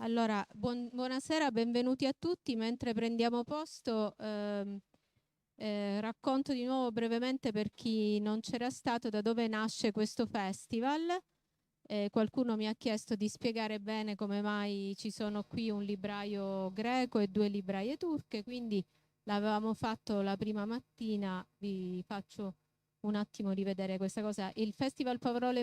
Allora, buonasera, benvenuti a tutti. Mentre prendiamo posto, racconto di nuovo brevemente per chi non c'era stato da dove nasce questo festival. Qualcuno mi ha chiesto di spiegare bene come mai ci sono qui un libraio greco e due libraie turche, quindi l'avevamo fatto la prima mattina. Vi faccio un attimo rivedere questa cosa. Il Festival Parole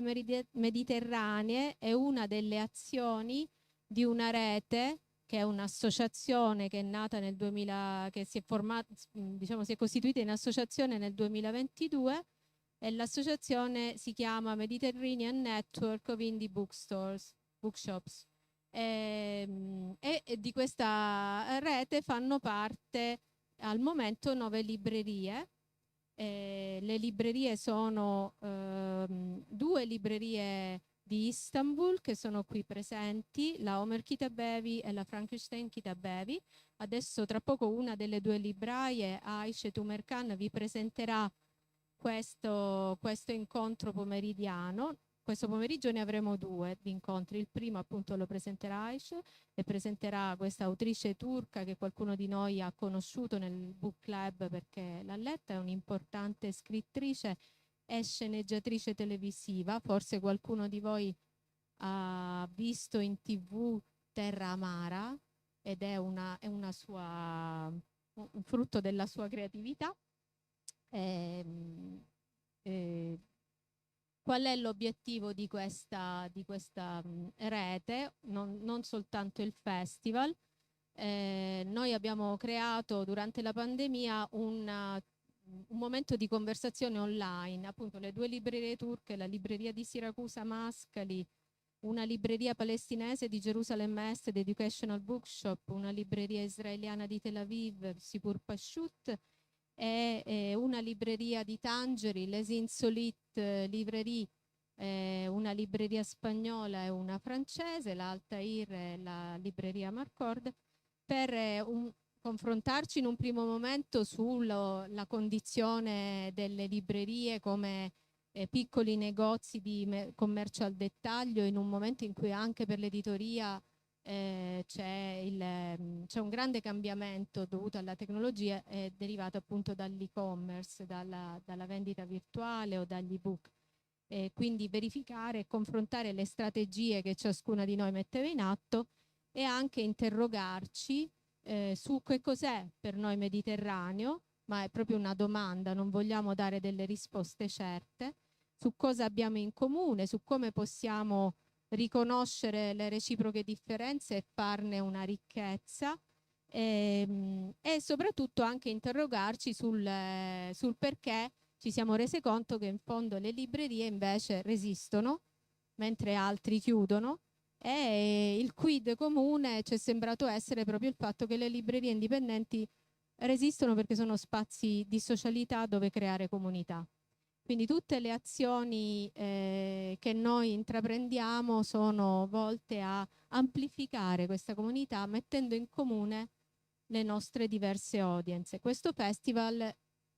Mediterranee è una delle azioni di una rete che è un'associazione che è nata nel 2000, che si è formata, diciamo, si è costituita in associazione nel 2022, e l'associazione si chiama Mediterranean Network of Indie Bookshops. E di questa rete fanno parte al momento 9 librerie. Le librerie sono 2 librerie di Istanbul che sono qui presenti, la Ömer Kitabevi e la Frankenstein Kitabevi. Adesso tra poco una delle 2 libraie, Ayfer Tunc, vi presenterà questo incontro pomeridiano. Questo pomeriggio ne avremo 2 di incontri. Il primo appunto lo presenterà Ayfer e presenterà questa autrice turca che qualcuno di noi ha conosciuto nel book club perché l'ha letta. È un'importante scrittrice e sceneggiatrice televisiva. Forse qualcuno di voi ha visto in TV Terra Amara ed è un frutto della sua creatività. Qual è l'obiettivo di questa rete? Non soltanto il festival. Noi abbiamo creato durante la pandemia un momento di conversazione online, appunto le 2 librerie turche, la libreria di Siracusa Mascali, una libreria palestinese di Gerusalemme Est, The Educational Bookshop, una libreria israeliana di Tel Aviv, Sipur Pashut, e una libreria di Tangeri, Les Insolites Librairie, una libreria spagnola e una francese, la Altair e la libreria Marcord, per confrontarci in un primo momento sulla condizione delle librerie come piccoli negozi di commercio al dettaglio, in un momento in cui anche per l'editoria c'è un grande cambiamento dovuto alla tecnologia derivato appunto dall'e-commerce, dalla vendita virtuale o dagli ebook. Quindi verificare e confrontare le strategie che ciascuna di noi metteva in atto e anche interrogarci su che cos'è per noi Mediterraneo, ma è proprio una domanda, non vogliamo dare delle risposte certe, su cosa abbiamo in comune, su come possiamo riconoscere le reciproche differenze e farne una ricchezza, e soprattutto anche interrogarci sul perché ci siamo resi conto che in fondo le librerie invece resistono mentre altri chiudono, e il quid comune ci è sembrato essere proprio il fatto che le librerie indipendenti resistono perché sono spazi di socialità dove creare comunità. Quindi tutte le azioni che noi intraprendiamo sono volte a amplificare questa comunità mettendo in comune le nostre diverse audience. Questo festival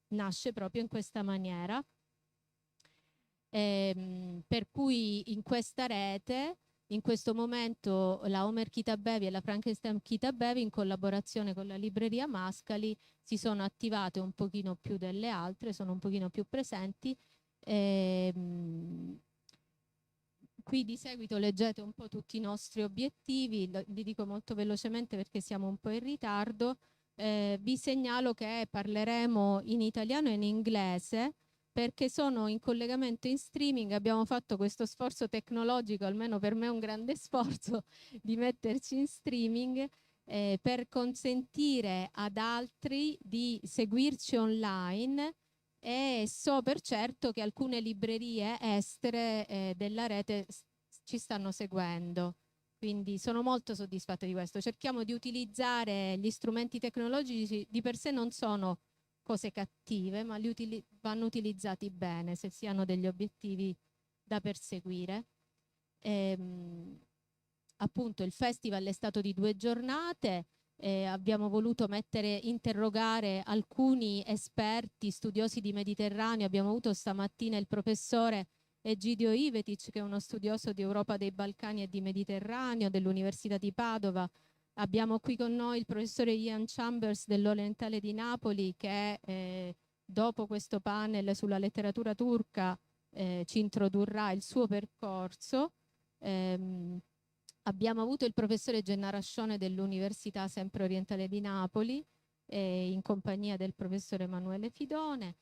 nasce proprio in questa maniera, per cui in questa rete, in questo momento, la Ömer Kitabevi e la Frankenstein Kitabevi, in collaborazione con la libreria Mascali, si sono attivate un pochino più delle altre, sono un pochino più presenti. Qui di seguito leggete un po' tutti i nostri obiettivi, li dico molto velocemente perché siamo un po' in ritardo. Vi segnalo che parleremo in italiano e in inglese perché sono in collegamento in streaming. Abbiamo fatto questo sforzo tecnologico, almeno per me è un grande sforzo, di metterci in streaming per consentire ad altri di seguirci online, e so per certo che alcune librerie estere della rete ci stanno seguendo. Quindi sono molto soddisfatta di questo. Cerchiamo di utilizzare gli strumenti tecnologici, di per sé non sono cose cattive, ma vanno utilizzati bene se si hanno degli obiettivi da perseguire. Appunto il festival è stato di 2 giornate, abbiamo voluto interrogare alcuni esperti, studiosi di Mediterraneo. Abbiamo avuto stamattina il professore Egidio Ivetic, che è uno studioso di Europa dei Balcani e di Mediterraneo dell'Università di Padova. Abbiamo qui con noi il professore Iain Chambers dell'Orientale di Napoli, che dopo questo panel sulla letteratura turca ci introdurrà il suo percorso. Abbiamo avuto il professore Gennaro Ascione dell'Università sempre Orientale di Napoli, in compagnia del professore Emanuele Fidone.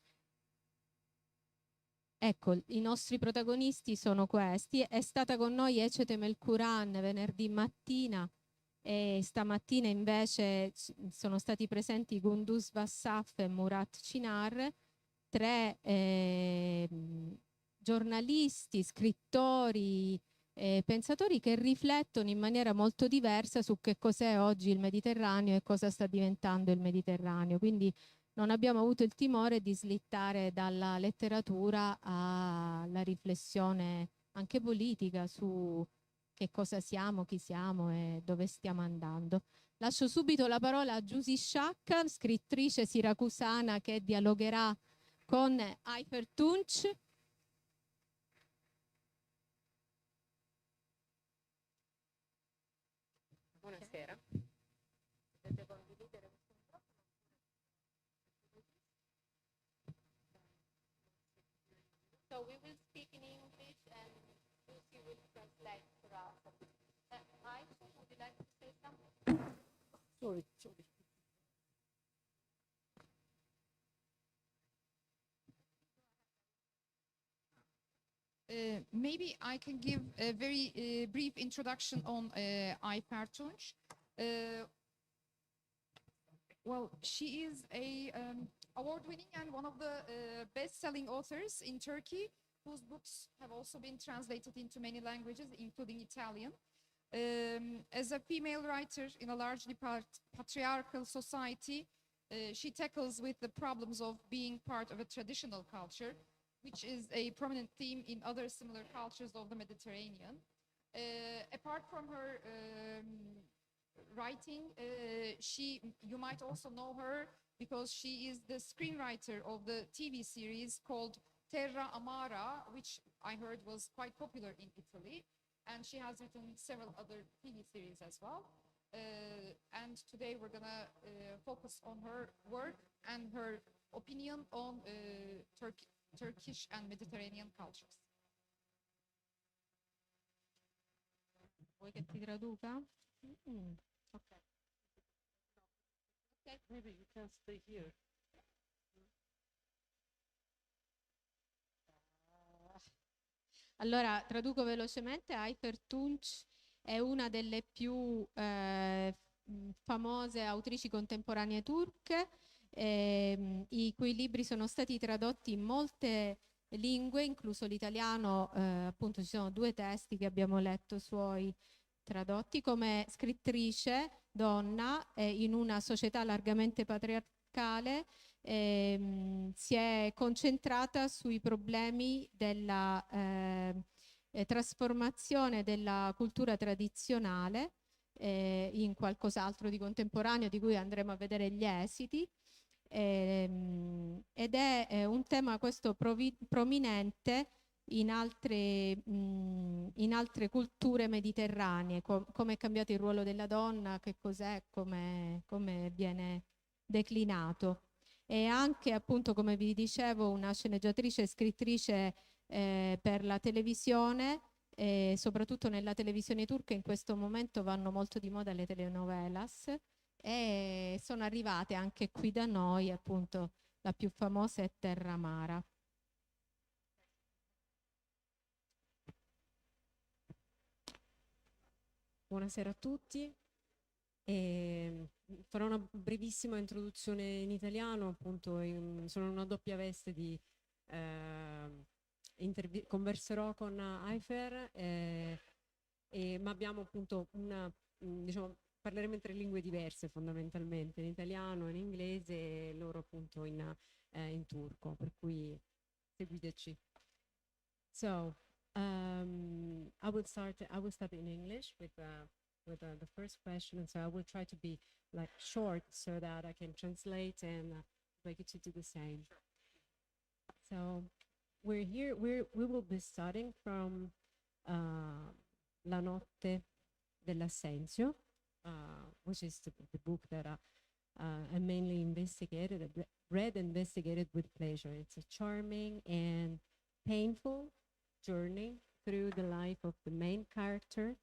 Ecco, i nostri protagonisti sono questi. È stata con noi Ecete Melkuran venerdì mattina e stamattina invece sono stati presenti Gunduz Vassaf e Murat Cinar, tre giornalisti, scrittori, pensatori che riflettono in maniera molto diversa su che cos'è oggi il Mediterraneo e cosa sta diventando il Mediterraneo. Quindi non abbiamo avuto il timore di slittare dalla letteratura alla riflessione anche politica su che cosa siamo, chi siamo e dove stiamo andando. Lascio subito la parola a Giusy Sciacca, scrittrice siracusana che dialogherà con Ayfer Tunc. Buonasera. So we will speak in English and Giusy will translate for us. Ayfer, would you like to say something? Sorry. Maybe I can give a very brief introduction on Ayfer Tunc. Well, she is a award-winning and one of the best-selling authors in Turkey, whose books have also been translated into many languages, including Italian. As a female writer in a largely patriarchal society, she tackles with the problems of being part of a traditional culture, which is a prominent theme in other similar cultures of the Mediterranean. Apart from her writing, you might also know her because she is the screenwriter of the TV series called Terra Amara, which I heard was quite popular in Italy. And she has written several other TV series as well. And today we're gonna focus on her work and her opinion on Turkish and Mediterranean cultures. Vuoi che ti traduca? Okay. Maybe you can stay here. Allora, traduco velocemente. Ayfer Tunc è una delle più famose autrici contemporanee turche, i cui libri sono stati tradotti in molte lingue, incluso l'italiano. Appunto ci sono 2 testi che abbiamo letto suoi tradotti. Come scrittrice donna in una società largamente patriarcale, si è concentrata sui problemi della trasformazione della cultura tradizionale in qualcos'altro di contemporaneo, di cui andremo a vedere gli esiti. Ed è un tema questo prominente in altre culture mediterranee, come è cambiato il ruolo della donna, che cos'è, come viene declinato. E anche, appunto, come vi dicevo, una sceneggiatrice e scrittrice per la televisione, soprattutto nella televisione turca in questo momento vanno molto di moda le telenovelas, e sono arrivate anche qui da noi, appunto la più famosa è Terra Amara. Buonasera a tutti. Farò una brevissima introduzione in italiano, appunto sono in una doppia veste di converserò con Ayfer, ma abbiamo appunto diciamo, parleremo in 3 lingue diverse fondamentalmente, in italiano, in inglese e loro appunto in turco, per cui seguiteci. So, I will start in English with the first question, and so I will try to be like short so that I can translate and like you to do the same. So, we're here, we will be studying from La Notte dell'Assenzio, which is the book that I mainly investigated, read and investigated with pleasure. It's a charming and painful journey through the life of the main character.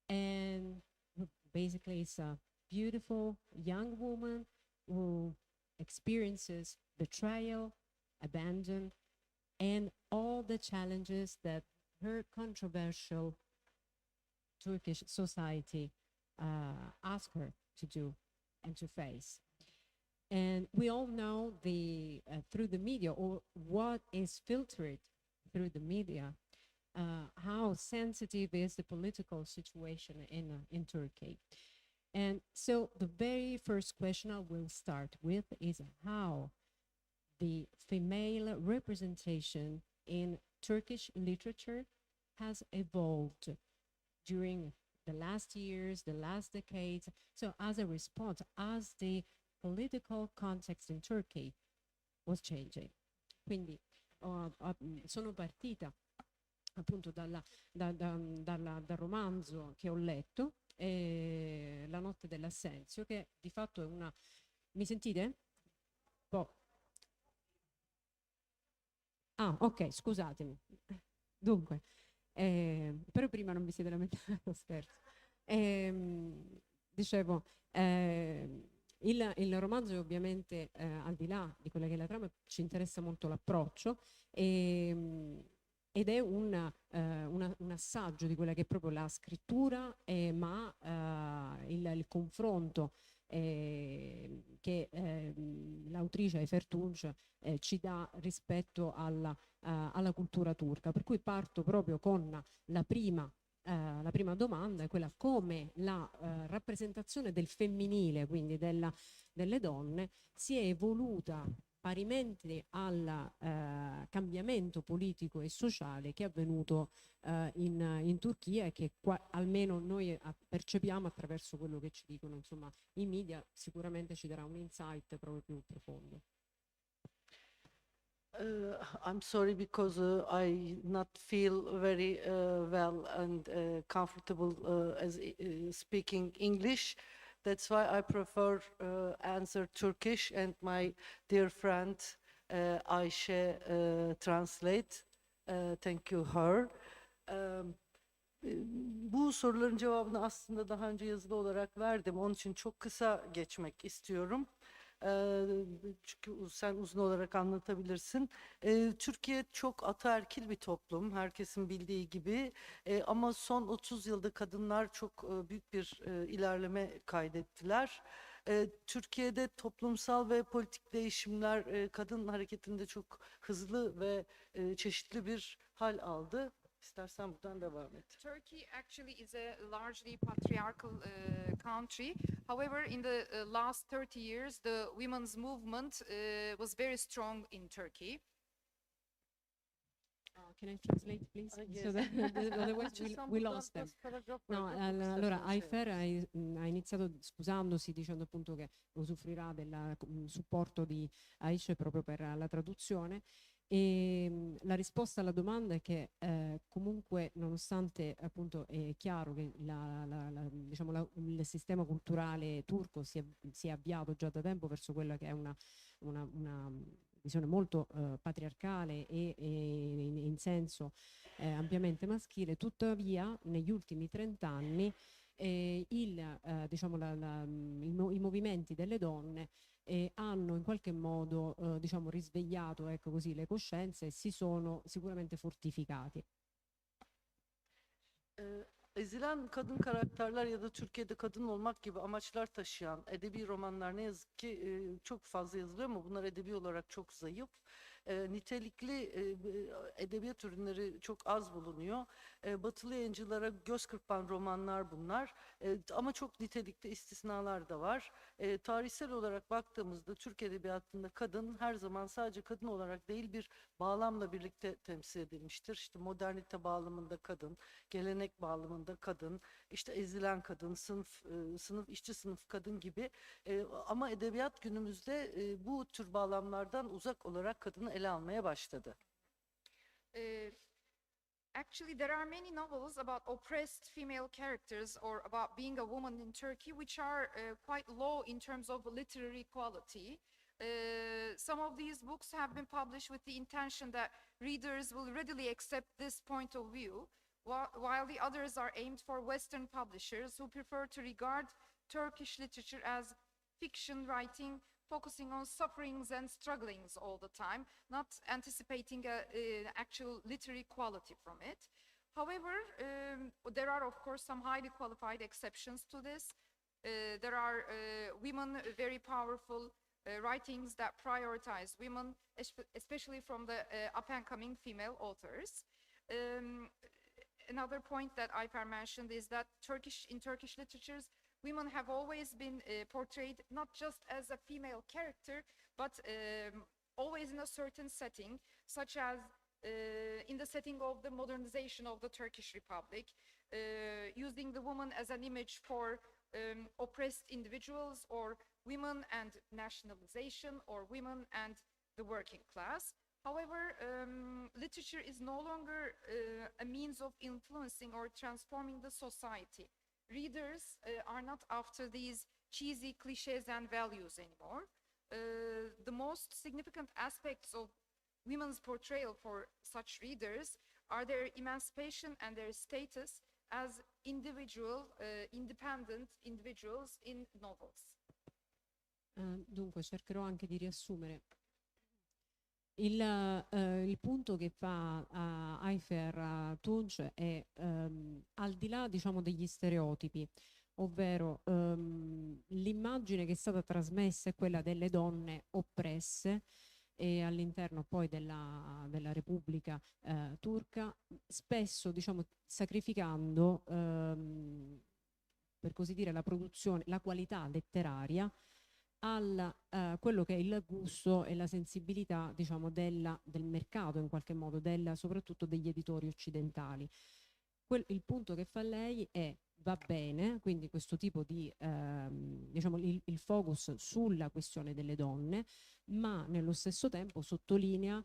And basically it's a beautiful young woman who experiences betrayal, abandon, and all the challenges that her controversial Turkish society ask her to do and to face. And we all know through the media, or what is filtered through the media, how sensitive is the political situation in Turkey. And so the very first question I will start with is how the female representation in Turkish literature has evolved during the last years, the last decades. So as a response, as the political context in Turkey was changing. Quindi sono partita appunto dal romanzo che ho letto, La Notte dell'Assenzio, che di fatto è una... Mi sentite? Ah, ok, scusatemi. Dunque, però prima non vi siete lamentati, scherzo. Dicevo, il romanzo ovviamente, al di là di quella che è la trama, ci interessa molto l'approccio, ed è un assaggio di quella che è proprio la scrittura, ma il confronto che l'autrice Ayfer Tunc ci dà rispetto alla cultura turca. Per cui parto proprio con la prima domanda, è quella: come la rappresentazione del femminile, quindi delle donne, si è evoluta parimenti al cambiamento politico e sociale che è avvenuto in Turchia, e che almeno noi percepiamo attraverso quello che ci dicono, insomma, i media. Sicuramente ci darà un insight proprio più profondo. I'm sorry because I not feel very well and comfortable as speaking English. That's why I prefer answer Turkish, and my dear friend Ayşe translate. Thank you her. Bu soruların cevabını aslında daha önce yazılı olarak verdim. Onun için çok kısa geçmek istiyorum. Çünkü sen uzun olarak anlatabilirsin. Türkiye çok ataerkil bir toplum, herkesin bildiği gibi. Ama son 30 yılda kadınlar çok büyük bir ilerleme kaydettiler. Türkiye'de toplumsal ve politik değişimler kadın hareketinde çok hızlı ve çeşitli bir hal aldı. İstersen buradan devam et. Turkey actually is a largely patriarchal country. However, in the last 30 years, the women's movement was very strong in Turkey. Can I translate, please? Yes. So that, otherwise we lost them. No, allora Ayfer ha iniziato scusandosi, dicendo appunto che usufruirà del supporto di Ayşe proprio per la traduzione. E la risposta alla domanda è che comunque, nonostante appunto è chiaro che diciamo il sistema culturale turco si è avviato già da tempo verso quella che è una visione molto patriarcale e in senso ampiamente maschile, tuttavia negli ultimi 30 anni diciamo i movimenti delle donne hanno in qualche modo diciamo risvegliato, ecco così, le coscienze, e si sono sicuramente fortificati. Ezilen kadın karakterler ya da Türkiye'de kadın olmak gibi amaçlar taşıyan edebi romanlar ne yazık ki çok fazla yazılıyor, ama bunlar edebi olarak çok zayıf. Nitelikli edebiyat ürünleri çok az bulunuyor. Batılı yayıncılara göz kırpan romanlar bunlar. Ama çok nitelikli istisnalar da var. Tarihsel olarak baktığımızda Türk edebiyatında kadın her zaman sadece kadın olarak değil, bir bağlamla birlikte temsil edilmiştir. İşte modernite bağlamında kadın, gelenek bağlamında kadın, işte ezilen kadın, sınıf işçi sınıf kadın gibi. Ama edebiyat günümüzde bu tür bağlamlardan uzak olarak kadını ele almaya başladı. Actually, there are many novels about oppressed female characters or about being a woman in Turkey, which are quite low in terms of literary quality. Some of these books have been published with the intention that readers will readily accept this point of view, while the others are aimed for Western publishers who prefer to regard Turkish literature as fiction writing, focusing on sufferings and strugglings all the time, not anticipating an actual literary quality from it. However, there are, of course, some highly qualified exceptions to this. There are women, very powerful writings that prioritize women, especially from the up-and-coming female authors. Another point that Ayfer mentioned is that in Turkish literatures, women have always been portrayed not just as a female character, but always in a certain setting, such as in the setting of the modernization of the Turkish Republic, using the woman as an image for oppressed individuals, or women and nationalization, or women and the working class. However, literature is no longer a means of influencing or transforming the society. Readers are not after these cheesy cliches and values anymore. The most significant aspects of women's portrayal for such readers are their emancipation and their status as independent individuals in novels. Dunque cercherò anche di riassumere. Il punto che fa Ayfer Tunc è al di là, diciamo, degli stereotipi, ovvero l'immagine che è stata trasmessa è quella delle donne oppresse e all'interno poi della Repubblica Turca, spesso, diciamo, sacrificando per così dire la produzione, la qualità letteraria quello che è il gusto e la sensibilità, diciamo, del mercato, in qualche modo, soprattutto degli editori occidentali. Il punto che fa lei è: va bene, quindi questo tipo di, diciamo, il focus sulla questione delle donne, ma nello stesso tempo sottolinea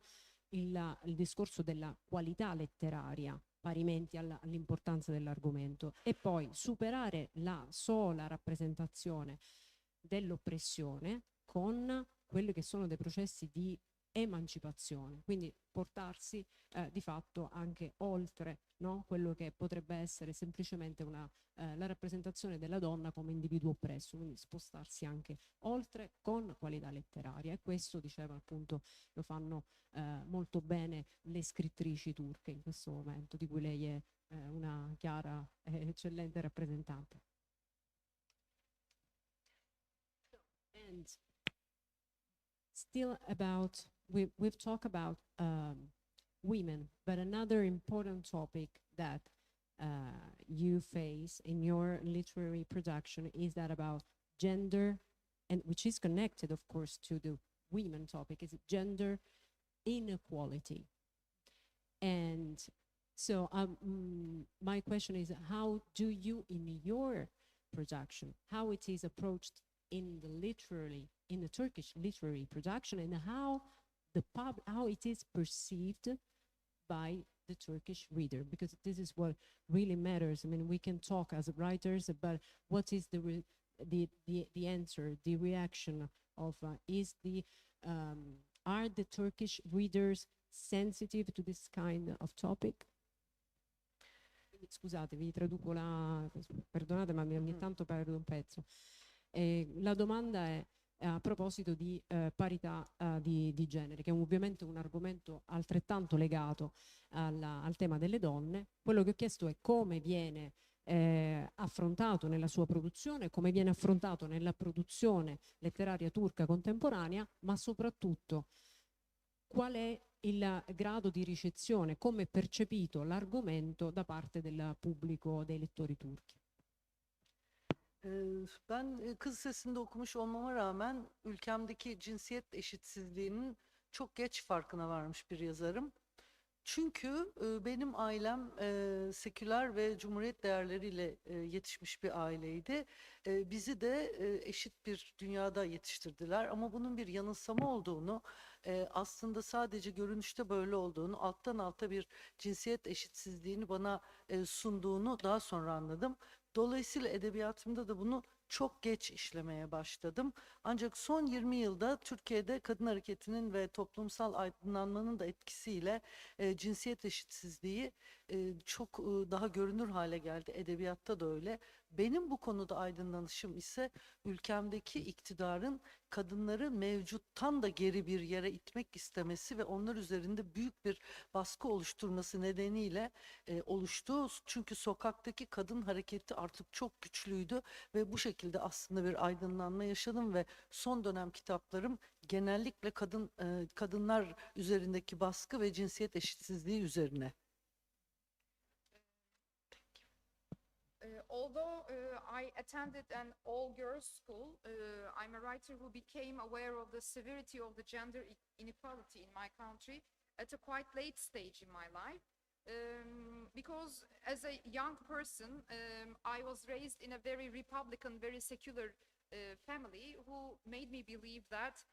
il discorso della qualità letteraria, parimenti all'importanza dell'argomento, e poi superare la sola rappresentazione dell'oppressione con quelli che sono dei processi di emancipazione, quindi portarsi di fatto anche oltre, no? Quello che potrebbe essere semplicemente la rappresentazione della donna come individuo oppresso, quindi spostarsi anche oltre con qualità letteraria, e questo, diceva, appunto, lo fanno molto bene le scrittrici turche in questo momento, di cui lei è una chiara e eccellente rappresentante. And still we've talked about women, but another important topic that you face in your literary production is that about gender, and which is connected, of course, to the women topic, is gender inequality. And so my question is, how do you, in your production, how it is approached in the Turkish literary production, and how it is perceived by the Turkish reader, because this is what really matters. I mean, we can talk as writers, but what is the answer, the reaction of are the Turkish readers sensitive to this kind of topic? Scusate, vi traduco perdonate, ma ogni tanto perdo un pezzo. La domanda è a proposito di parità di genere, che è ovviamente un argomento altrettanto legato al tema delle donne. Quello che ho chiesto è come viene affrontato nella sua produzione, come viene affrontato nella produzione letteraria turca contemporanea, ma soprattutto qual è il grado di ricezione, come è percepito l'argomento da parte del pubblico, dei lettori turchi. Ben Kız Sesi'nde okumuş olmama rağmen ülkemdeki cinsiyet eşitsizliğinin çok geç farkına varmış bir yazarım. Çünkü benim ailem seküler ve cumhuriyet değerleriyle yetişmiş bir aileydi. Bizi de eşit bir dünyada yetiştirdiler. Ama bunun bir yanılsama olduğunu, aslında sadece görünüşte böyle olduğunu, alttan alta bir cinsiyet eşitsizliğini bana sunduğunu daha sonra anladım. Dolayısıyla edebiyatımda da bunu çok geç işlemeye başladım. Ancak son 20 yılda Türkiye'de kadın hareketinin ve toplumsal aydınlanmanın da etkisiyle cinsiyet eşitsizliği çok daha görünür hale geldi. Edebiyatta da öyle. Benim bu konuda aydınlanışım ise ülkemdeki iktidarın kadınları mevcuttan da geri bir yere itmek istemesi ve onlar üzerinde büyük bir baskı oluşturması nedeniyle oluştu. Çünkü sokaktaki kadın hareketi artık çok güçlüydü ve bu şekilde aslında bir aydınlanma yaşadım ve son dönem kitaplarım genellikle kadınlar üzerindeki baskı ve cinsiyet eşitsizliği üzerine. Although I attended an all-girls school, I'm a writer who became aware of the severity of the gender inequality in my country at a quite late stage in my life. Because as a young person, I was raised in a very Republican, very secular family who made me believe that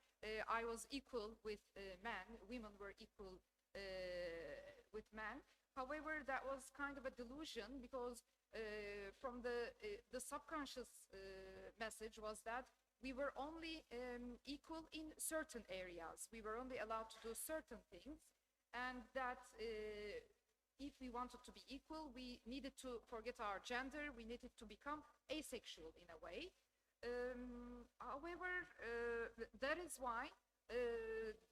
I was equal with men, women were equal with men. However, that was kind of a delusion because from the subconscious message was that we were only equal in certain areas. We were only allowed to do certain things, and that if we wanted to be equal, we needed to forget our gender, we needed to become asexual in a way. However, that is why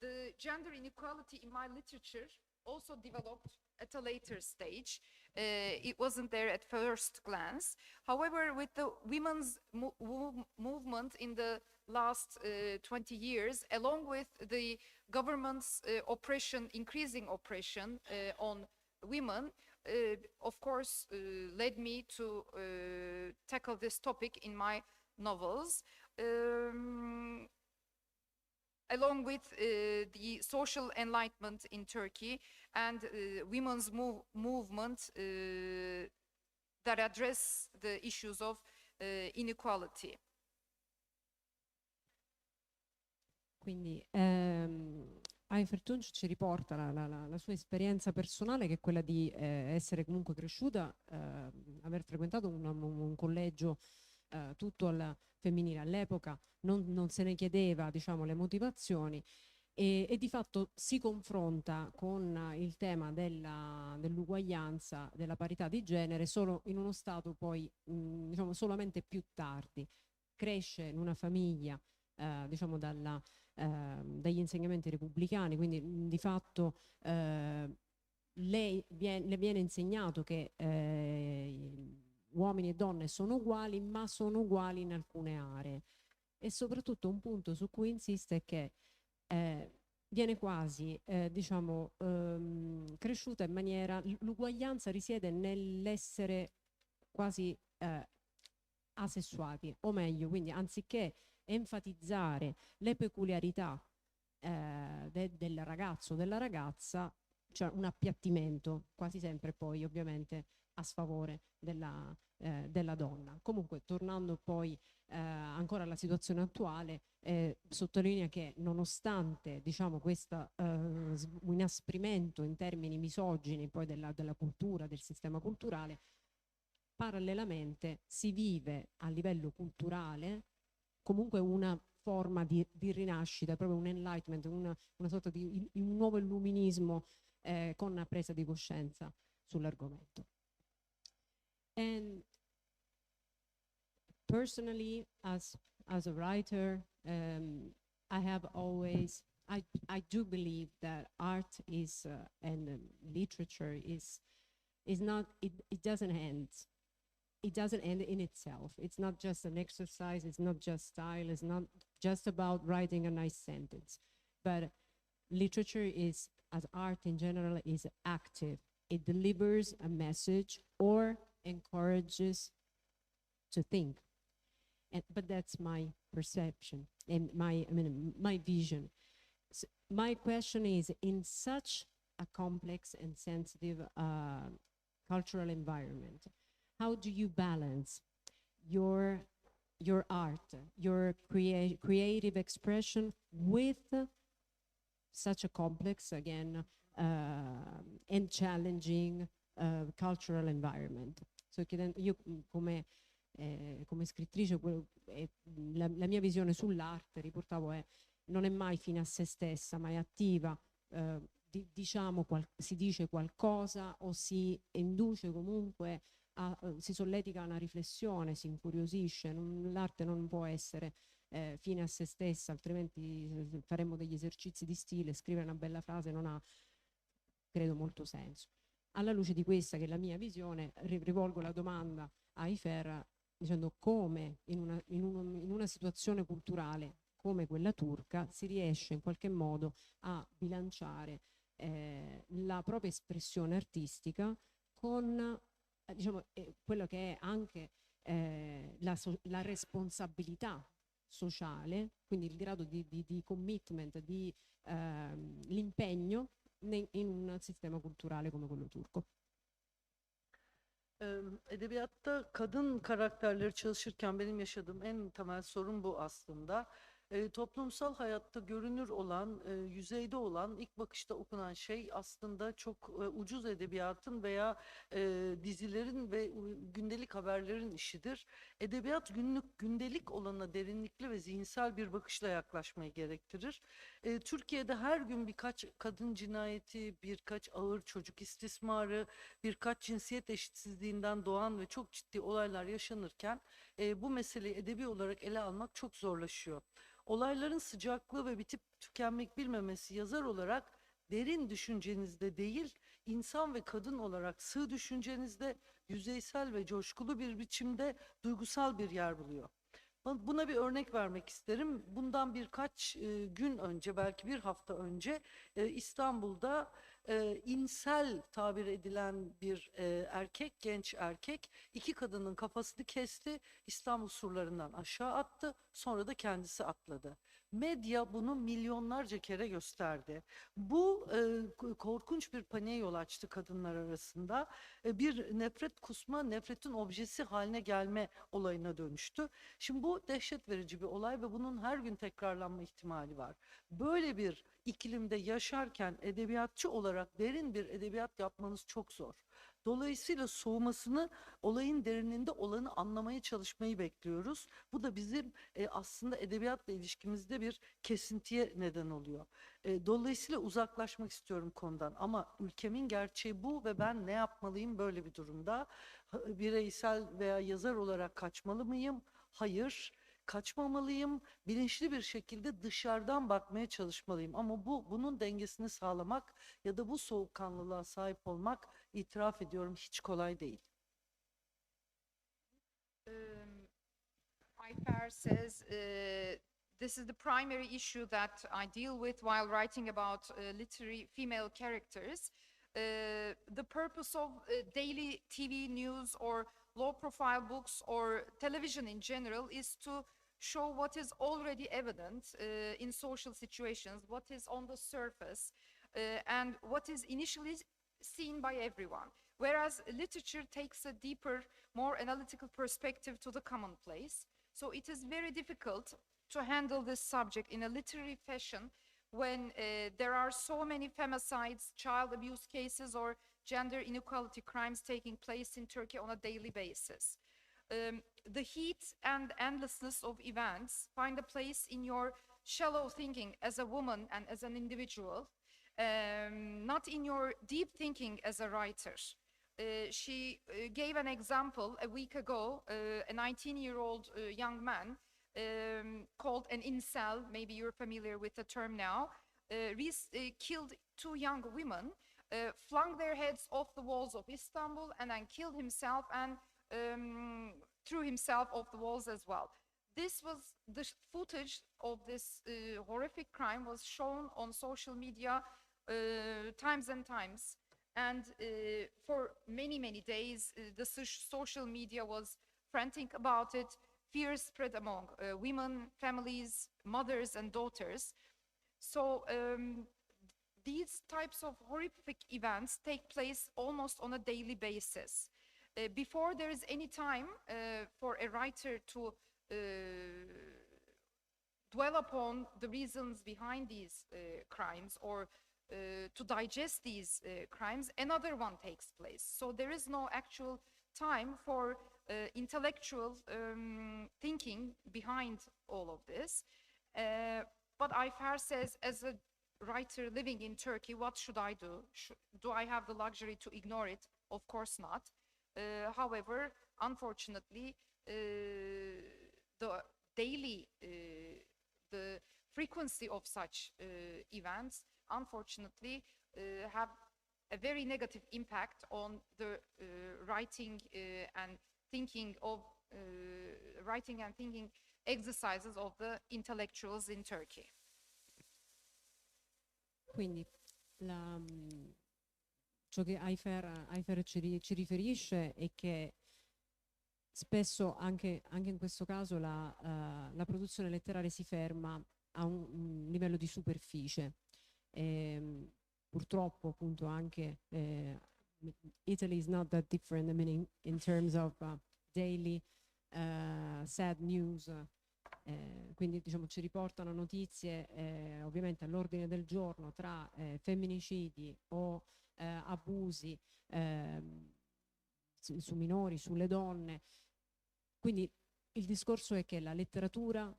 the gender inequality in my literature also developed at a later stage. It wasn't there at first glance. However, with the women's movement in the last 20 years, along with the government's oppression, increasing oppression on women, of course, led me to tackle this topic in my novels. Along with the social enlightenment in Turkey and women's movement that address the issues of inequality. Quindi Ayfer Tunc ci riporta la sua esperienza personale, che è quella di essere comunque cresciuta, aver frequentato un collegio tutto al femminile. All'epoca non se ne chiedeva, diciamo, le motivazioni, e di fatto si confronta con il tema dell'uguaglianza, della parità di genere solo in uno stato poi diciamo solamente più tardi. Cresce in una famiglia diciamo dagli insegnamenti repubblicani, quindi di fatto le viene insegnato che uomini e donne sono uguali, ma sono uguali in alcune aree. E soprattutto un punto su cui insiste è che viene quasi diciamo cresciuta in maniera, l'uguaglianza risiede nell'essere quasi asessuati, o meglio, quindi anziché enfatizzare le peculiarità del ragazzo o della ragazza, c'è un appiattimento, quasi sempre poi ovviamente a sfavore della donna. Comunque, tornando poi ancora alla situazione attuale, sottolinea che nonostante diciamo questo inasprimento in termini misogini poi della cultura, del sistema culturale, parallelamente si vive a livello culturale comunque una forma di rinascita, proprio un enlightenment, una sorta di un nuovo illuminismo con una presa di coscienza sull'argomento. And personally, as a writer, I have always, I do believe that art is and literature is not, it doesn't end. It doesn't end in itself. It's not just an exercise, it's not just style, it's not just about writing a nice sentence. But literature is, as art in general, is active. It delivers a message or encourages to think. But that's my perception and my vision. So my question is, in such a complex and sensitive cultural environment. How do you balance your art, your creative expression with such a complex, again, and challenging cultural environment? So io come scrittrice, la mia visione sull'arte, riportavo, non è mai fine a se stessa, ma è attiva. Diciamo, si dice qualcosa o si induce comunque, si solletica una riflessione, si incuriosisce. L'arte non può essere fine a se stessa, altrimenti faremmo degli esercizi di stile, scrivere una bella frase non ha, credo, molto senso. Alla luce di questa, che è la mia visione, rivolgo la domanda a Ayfer, dicendo come in una situazione culturale come quella turca si riesce in qualche modo a bilanciare la propria espressione artistica con diciamo, quello che è anche la responsabilità sociale, quindi il grado di commitment, di l'impegno in un sistema culturale come quello turco. Edebiyatta kadın karakterleri çalışırken benim yaşadığım en temel sorun bu aslında. Toplumsal hayatta görünür olan, yüzeyde olan, ilk bakışta okunan şey aslında çok ucuz edebiyatın veya dizilerin ve gündelik haberlerin işidir. Edebiyat gündelik olana derinlikli ve zihinsel bir bakışla yaklaşmayı gerektirir. Türkiye'de her gün birkaç kadın cinayeti, birkaç ağır çocuk istismarı, birkaç cinsiyet eşitsizliğinden doğan ve çok ciddi olaylar yaşanırken bu meseleyi edebi olarak ele almak çok zorlaşıyor. Olayların sıcaklığı ve bitip tükenmek bilmemesi yazar olarak derin düşüncenizde değil, insan ve kadın olarak sığ düşüncenizde yüzeysel ve coşkulu bir biçimde duygusal bir yer buluyor. Buna bir örnek vermek isterim. Bundan birkaç gün önce, belki bir hafta önce İstanbul'da insel tabir edilen bir erkek, genç erkek, iki kadının kafasını kesti, İstanbul surlarından aşağı attı, sonra da kendisi atladı. Medya bunu milyonlarca kere gösterdi. Bu korkunç bir paniğe yol açtı kadınlar arasında. Bir nefret kusma, nefretin objesi haline gelme olayına dönüştü. Şimdi bu dehşet verici bir olay ve bunun her gün tekrarlanma ihtimali var. Böyle bir iklimde yaşarken edebiyatçı olarak derin bir edebiyat yapmanız çok zor. Dolayısıyla soğumasını, olayın derinliğinde olanı anlamaya çalışmayı bekliyoruz. Bu da bizim aslında edebiyatla ilişkimizde bir kesintiye neden oluyor. Dolayısıyla uzaklaşmak istiyorum konudan ama ülkemin gerçeği bu ve ben ne yapmalıyım böyle bir durumda? Bireysel veya yazar olarak kaçmalı mıyım? Hayır. Kaçmamalıyım, bilinçli bir şekilde dışarıdan bakmaya çalışmalıyım. Ama bunun dengesini sağlamak ya da bu soğukkanlılığa sahip olmak, itiraf ediyorum, hiç kolay değil. Ayfer says this is the primary issue that I deal with while writing about literary female characters. The purpose of daily TV news or low-profile books or television in general is to show what is already evident in social situations, what is on the surface, and what is initially seen by everyone. Whereas literature takes a deeper, more analytical perspective to the commonplace. So it is very difficult to handle this subject in a literary fashion when there are so many femicides, child abuse cases, or gender inequality crimes taking place in Turkey on a daily basis. The heat and endlessness of events find a place in your shallow thinking as a woman and as an individual, not in your deep thinking as a writer. She gave an example a week ago, a 19-year-old young man called an incel, maybe you're familiar with the term now, killed two young women, flung their heads off the walls of Istanbul and then killed himself and threw himself off the walls as well. This was the footage of this horrific crime was shown on social media times and times. And for many, many days, the social media was frantic about it. Fear spread among women, families, mothers, and daughters. So these types of horrific events take place almost on a daily basis. Before there is any time for a writer to dwell upon the reasons behind these crimes or to digest these crimes, another one takes place. So there is no actual time for intellectual thinking behind all of this. But Ayfer says, as a writer living in Turkey, what should I do? Do I have the luxury to ignore it? Of course not. However, unfortunately, the daily, the frequency of such events, unfortunately, have a very negative impact on the writing and thinking exercises of the intellectuals in Turkey. Quindi ciò che Ayfer ci riferisce è che spesso anche in questo caso la produzione letteraria si ferma a un livello di superficie. Purtroppo appunto anche Italy is not that different, I mean, in terms of daily sad news. Quindi diciamo ci riportano notizie ovviamente all'ordine del giorno tra femminicidi o abusi su minori, sulle donne. Quindi il discorso è che la letteratura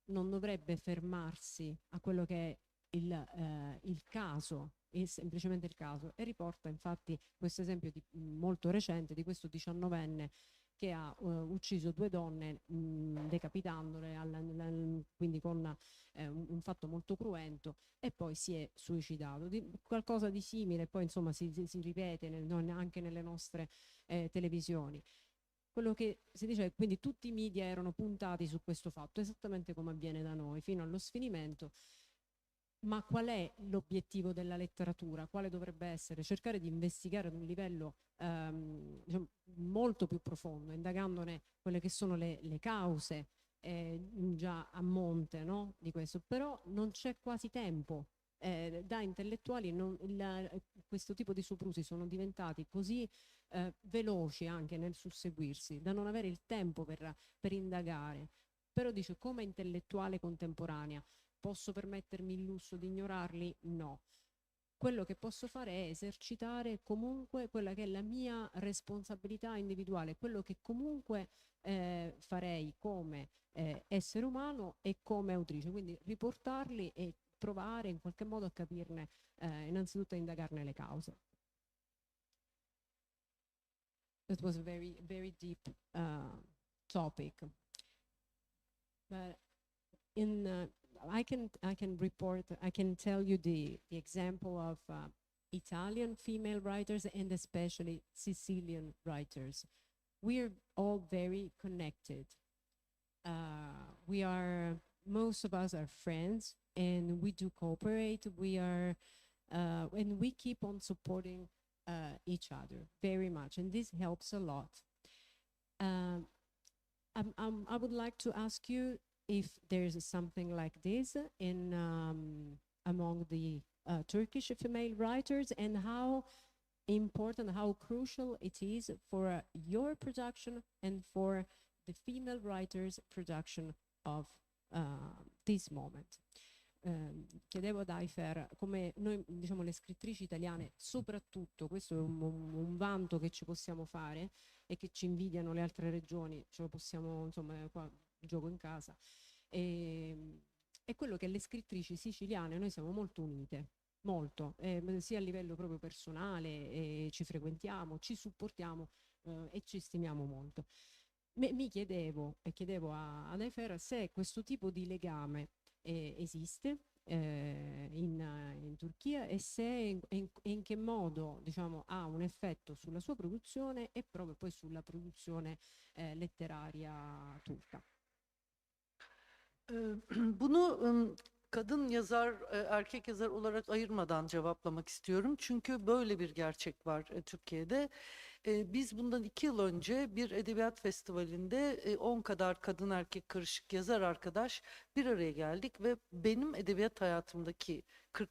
non dovrebbe fermarsi a quello che è il caso, è semplicemente il caso, e riporta infatti questo esempio molto recente di questo 19enne che ha ucciso 2 donne decapitandole, quindi con un fatto molto cruento, e poi si è suicidato. Qualcosa di simile poi insomma si ripete anche nelle nostre televisioni. Quello che si dice è quindi tutti i media erano puntati su questo fatto, esattamente come avviene da noi, fino allo sfinimento. Ma qual è l'obiettivo della letteratura? Quale dovrebbe essere? Cercare di investigare ad un livello diciamo, molto più profondo, indagandone quelle che sono le cause già a monte, no? Di questo. Però non c'è quasi tempo. Da intellettuali questo tipo di soprusi sono diventati così veloci anche nel susseguirsi da non avere il tempo per indagare. Però dice, come intellettuale contemporanea posso permettermi il lusso di ignorarli? No. Quello che posso fare è esercitare comunque quella che è la mia responsabilità individuale, quello che comunque farei come essere umano e come autrice, quindi riportarli e provare in qualche modo a capirne, innanzitutto a indagarne le cause. It was a very, very deep topic. But I can tell you the example of Italian female writers and especially Sicilian writers. We're all very connected. Most of us are friends and we do cooperate. And we keep on supporting each other very much, and this helps a lot. I would like to ask you if there's something like this among the Turkish female writers, and how important, how crucial it is for your production and for the female writers' production of this moment. Chiedevo ad Ayfer come noi, diciamo, le scrittrici italiane, soprattutto, questo è un vanto che ci possiamo fare e che ci invidiano le altre regioni, ce lo possiamo, insomma, qua gioco in casa, è quello che le scrittrici siciliane noi siamo molto unite, molto, sia a livello proprio personale, ci frequentiamo, ci supportiamo e ci stimiamo molto. Mi chiedevo e chiedevo ad Ayfer se questo tipo di legame esiste in Turchia, e se in che modo, diciamo, ha un effetto sulla sua produzione e proprio poi sulla produzione letteraria turca. Bunu kadın yazar, erkek yazar olarak ayırmadan cevaplamak istiyorum. Çünkü böyle bir gerçek var Türkiye'de. Biz bundan 2 yıl önce bir edebiyat festivalinde 10 kadar kadın erkek karışık yazar arkadaş bir araya geldik ve benim edebiyat hayatımdaki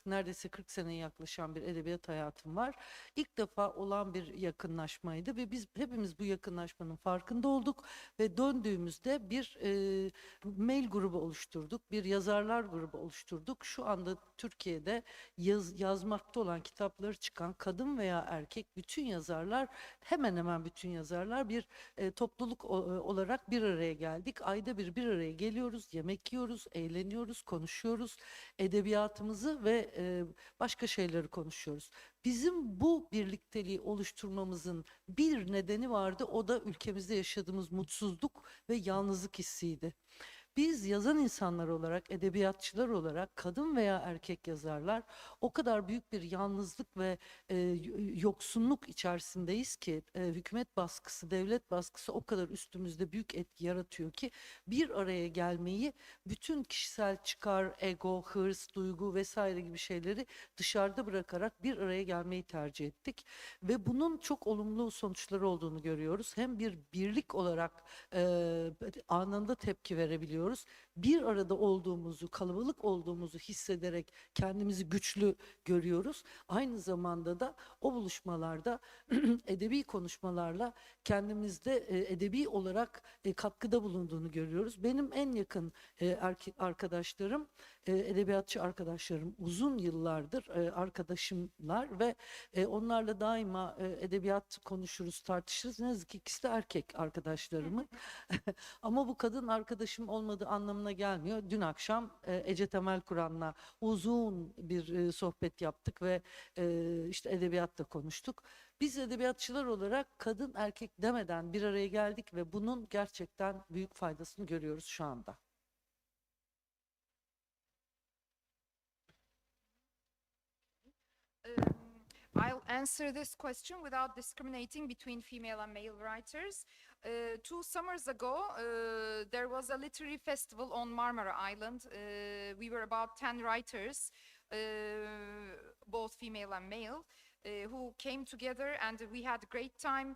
neredeyse 40 seneye yaklaşan bir edebiyat hayatım var. İlk defa olan bir yakınlaşmaydı ve biz hepimiz bu yakınlaşmanın farkında olduk ve döndüğümüzde bir mail grubu oluşturduk, bir yazarlar grubu oluşturduk. Şu anda Türkiye'de yazmakta olan kitapları çıkan kadın veya erkek bütün yazarlar, hemen hemen bütün yazarlar bir topluluk olarak bir araya geldik. Ayda bir araya geliyoruz, yemek yiyoruz, eğleniyoruz, konuşuyoruz, edebiyatımızı ve başka şeyleri konuşuyoruz. Bizim bu birlikteliği oluşturmamızın bir nedeni vardı, o da ülkemizde yaşadığımız mutsuzluk ve yalnızlık hissiydi. Biz yazan insanlar olarak, edebiyatçılar olarak, kadın veya erkek yazarlar o kadar büyük bir yalnızlık ve yoksunluk içerisindeyiz ki hükümet baskısı, devlet baskısı o kadar üstümüzde büyük etki yaratıyor ki bir araya gelmeyi, bütün kişisel çıkar, ego, hırs, duygu vesaire gibi şeyleri dışarıda bırakarak bir araya gelmeyi tercih ettik ve bunun çok olumlu sonuçları olduğunu görüyoruz. Hem bir birlik olarak anında tepki verebiliyoruz. Bir arada olduğumuzu, kalabalık olduğumuzu hissederek kendimizi güçlü görüyoruz. Aynı zamanda da o buluşmalarda edebi konuşmalarla kendimizde edebi olarak katkıda bulunduğunu görüyoruz. Benim en yakın arkadaşlarım, edebiyatçı arkadaşlarım, uzun yıllardır arkadaşımlar ve onlarla daima edebiyat konuşuruz, tartışırız. Ne yazık ki ikisi de erkek arkadaşlarımın. Ama bu kadın arkadaşım olmadığı anlamına gelmiyor. Dün akşam Ece Temel Kur'an'la uzun bir sohbet yaptık ve işte edebiyatla konuştuk. Biz edebiyatçılar olarak kadın erkek demeden bir araya geldik ve bunun gerçekten büyük faydasını görüyoruz şu anda. I'll answer this question without discriminating between female and male writers. 2 summers ago, there was a literary festival on Marmara Island. We were about 10 writers, both female and male, who came together, and we had a great time.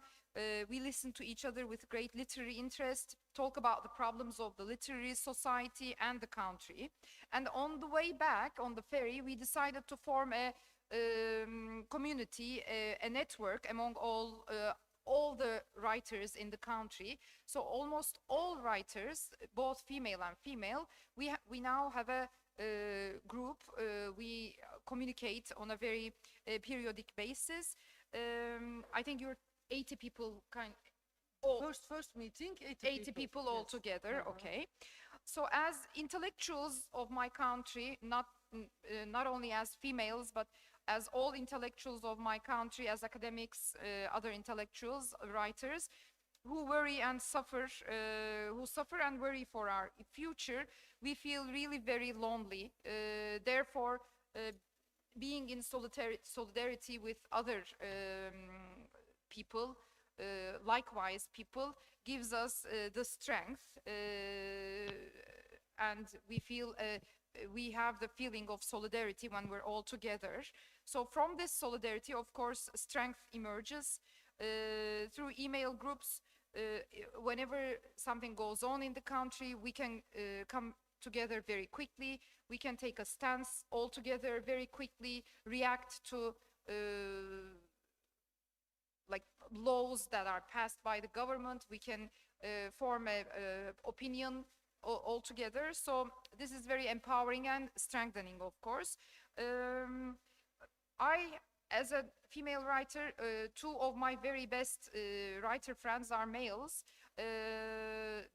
We listened to each other with great literary interest, talk about the problems of the literary society and the country. And on the way back on the ferry, we decided to form a community, a network among all the writers in the country. So almost all writers, both female and female, we now have a group. We communicate on a very periodic basis. I think you're 80 people First meeting, 80 people all together. Okay. So as intellectuals of my country, not only as females, but as all intellectuals of my country, as academics, other intellectuals, writers, who worry and suffer, who suffer and worry for our future, we feel really very lonely. Therefore, being in solidarity with other people, likewise people, gives us the strength, and we feel we have the feeling of solidarity when we're all together. So from this solidarity, of course, strength emerges through email groups. Whenever something goes on in the country, we can come together very quickly. We can take a stance all together very quickly, react to like laws that are passed by the government. We can form an opinion all together. So this is very empowering and strengthening, of course. I, as a female writer, 2 of my very best writer friends are males.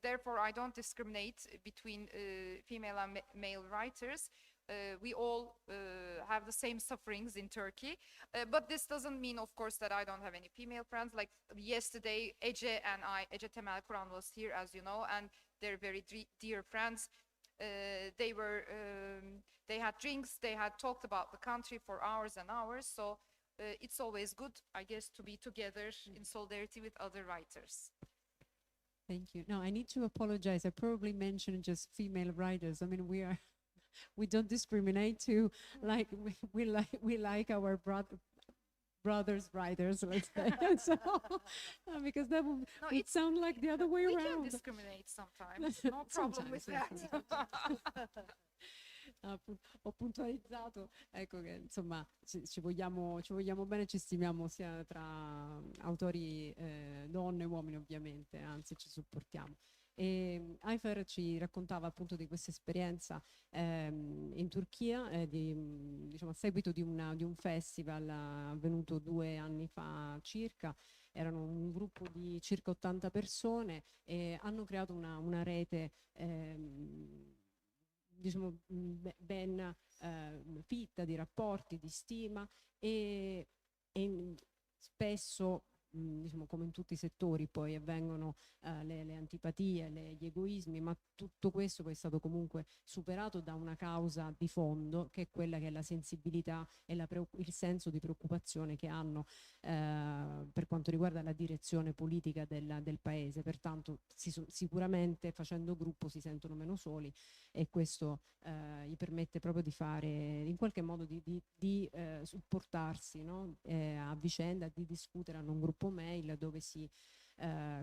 Therefore, I don't discriminate between female and male writers. We all have the same sufferings in Turkey. But this doesn't mean, of course, that I don't have any female friends. Like yesterday, Ece and Ece Temel Kur'an was here, as you know, and they're very dear friends. They had drinks, they had talked about the country for hours and hours. So it's always good, I guess, to be together in solidarity with other writers. Thank you. No, I need to apologize. I probably mentioned just female writers. I mean, we don't discriminate to, like, we like our brothers writers, let's say. So, because that would sound like the other way around. We can discriminate sometimes. No problem with that. ho puntualizzato, ecco che insomma ci vogliamo bene, ci stimiamo sia tra autori donne e uomini ovviamente, anzi ci supportiamo. E Ayfer ci raccontava appunto di questa esperienza in Turchia, diciamo, a seguito di un festival avvenuto 2 anni fa circa. Erano un gruppo di circa 80 persone e hanno creato una rete diciamo ben fitta di rapporti, di stima e spesso diciamo come in tutti i settori poi avvengono le antipatie, gli egoismi, ma tutto questo poi è stato comunque superato da una causa di fondo che è quella che è la sensibilità e il senso di preoccupazione che hanno per quanto riguarda la direzione politica del paese. Pertanto sicuramente facendo gruppo si sentono meno soli e questo gli permette proprio di fare in qualche modo di supportarsi, no? A vicenda, di discutere. Hanno un gruppo mail dove si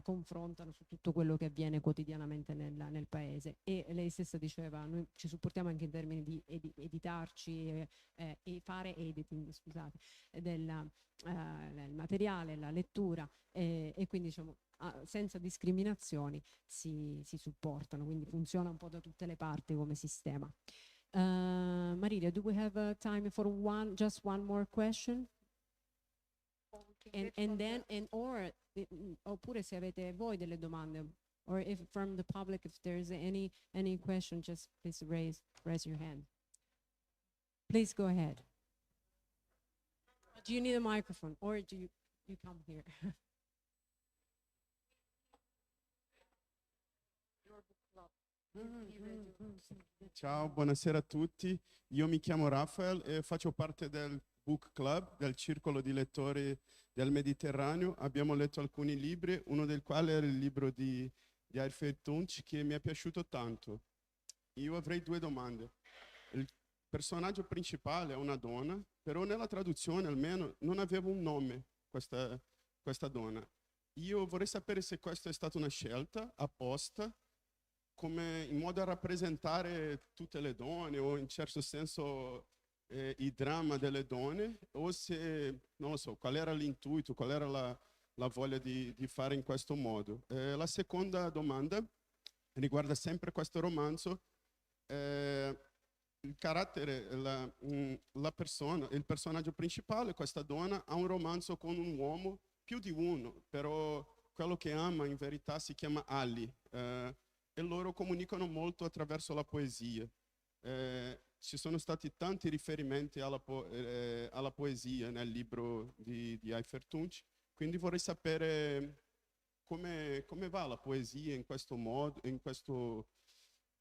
confrontano su tutto quello che avviene quotidianamente nel paese, e lei stessa diceva noi ci supportiamo anche in termini di editarci e fare editing, scusate, del materiale, la lettura e quindi diciamo senza discriminazioni si supportano, quindi funziona un po' da tutte le parti come sistema. Marilia, do we have time for just one more question? Oppure se avete voi delle domande, or if from the public, if there's any question, just please raise your hand. Please go ahead. Do you need a microphone, or do you come here? Ciao, buonasera a tutti. Io mi chiamo Rafael e faccio parte del Book Club, del circolo di lettori del Mediterraneo. Abbiamo letto alcuni libri, uno del quale era il libro di Ayfer Tunc, che mi è piaciuto tanto. Io avrei 2 domande. Il personaggio principale è una donna, però nella traduzione almeno non aveva un nome questa donna. Io vorrei sapere se questa è stata una scelta apposta, come in modo a rappresentare tutte le donne o in certo senso il dramma delle donne, o se, non lo so, qual era l'intuito, qual era la voglia di fare in questo modo. La seconda domanda riguarda sempre questo romanzo. Il carattere, la persona, il personaggio principale, questa donna, ha un romanzo con un uomo, più di uno, però quello che ama in verità si chiama Ali, e loro comunicano molto attraverso la poesia. Ci sono stati tanti riferimenti alla poesia nel libro di Ayfer Tunc, quindi vorrei sapere come va la poesia in questo modo,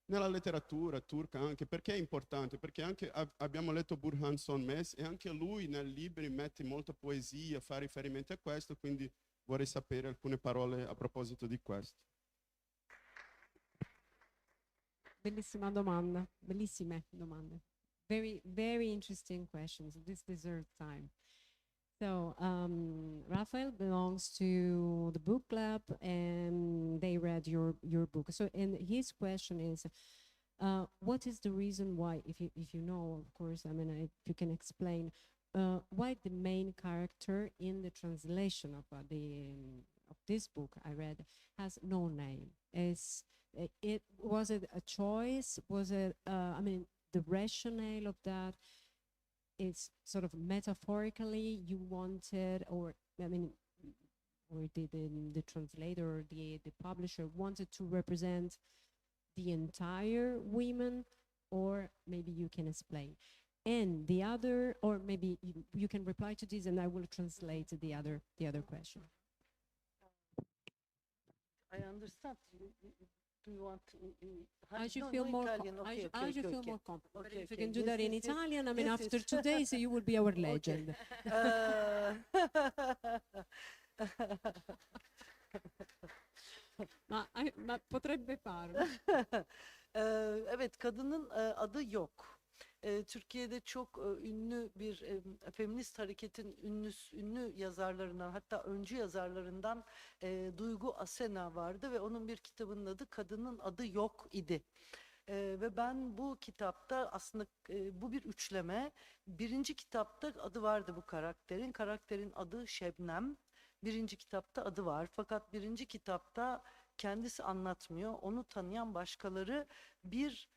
nella letteratura turca, anche perché è importante, perché anche abbiamo letto Burhan Sönmez e anche lui nel libro mette molta poesia, fa riferimenti a questo, quindi vorrei sapere alcune parole a proposito di questo. Bellissima domanda, bellissime domande. Very, very interesting questions. This deserves time. So, Raphael belongs to the book club and they read your book. So, and his question is, what is the reason why, if you know, of course, I mean, if you can explain, why the main character in the translation of this book I read has no name? Was it a choice? Was it, I mean, the rationale of that is sort of metaphorically you wanted, or, I mean, or did the translator or the publisher wanted to represent the entire women, or maybe you can explain. And the other, or maybe you can reply to this and I will translate the other question. I understand. Do you want As you feel more comfortable. But if you can do that in Italian, I mean, after today, so you will be our legend. Ma potrebbe farlo. Evet, kadının adı yok. Türkiye'de çok ünlü bir feminist hareketin ünlü yazarlarından, hatta öncü yazarlarından Duygu Asena vardı ve onun bir kitabının adı Kadının Adı Yok idi. Ve ben bu kitapta aslında bu bir üçleme. Birinci kitapta adı vardı bu karakterin. Karakterin adı Şebnem. Birinci kitapta adı var. Fakat birinci kitapta kendisi anlatmıyor. Onu tanıyan başkaları bir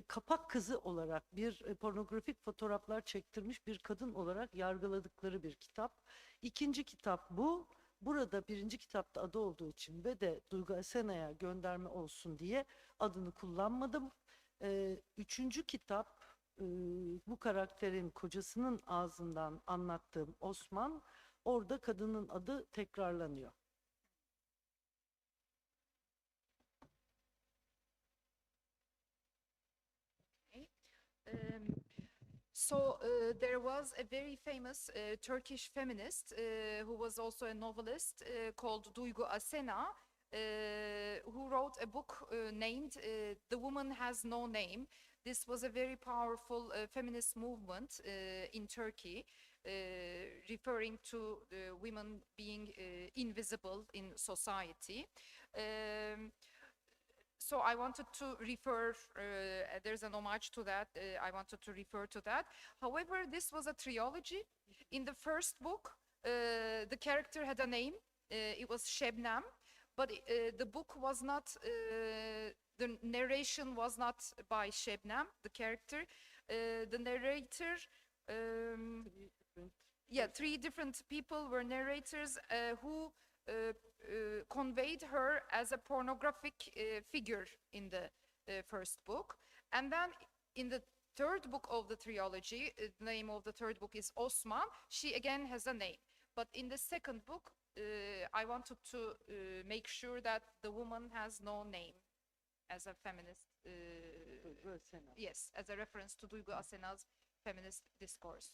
kapak kızı olarak, bir pornografik fotoğraflar çektirmiş bir kadın olarak yargıladıkları bir kitap. İkinci kitap bu. Burada birinci kitapta adı olduğu için ve de Duygu Asena'ya gönderme olsun diye adını kullanmadım. Üçüncü kitap bu karakterin kocasının ağzından anlattığım Osman. Orada kadının adı tekrarlanıyor. There was a very famous Turkish feminist who was also a novelist called Duygu Asena, who wrote a book named The Woman Has No Name. This was a very powerful feminist movement in Turkey, referring to women being invisible in society. So I wanted to refer, there's an homage to that, I wanted to refer to that. However, this was a trilogy. In the first book, the character had a name, it was Şebnem, but the book was not, the narration was not by Şebnem, the character. The narrator, three different people were narrators who conveyed her as a pornographic figure in the first book. And then in the third book of the trilogy, the name of the third book is Osman. She again has a name. But in the second book, I wanted to make sure that the woman has no name as a feminist. Yes, as a reference to Duygu Asena''s feminist discourse.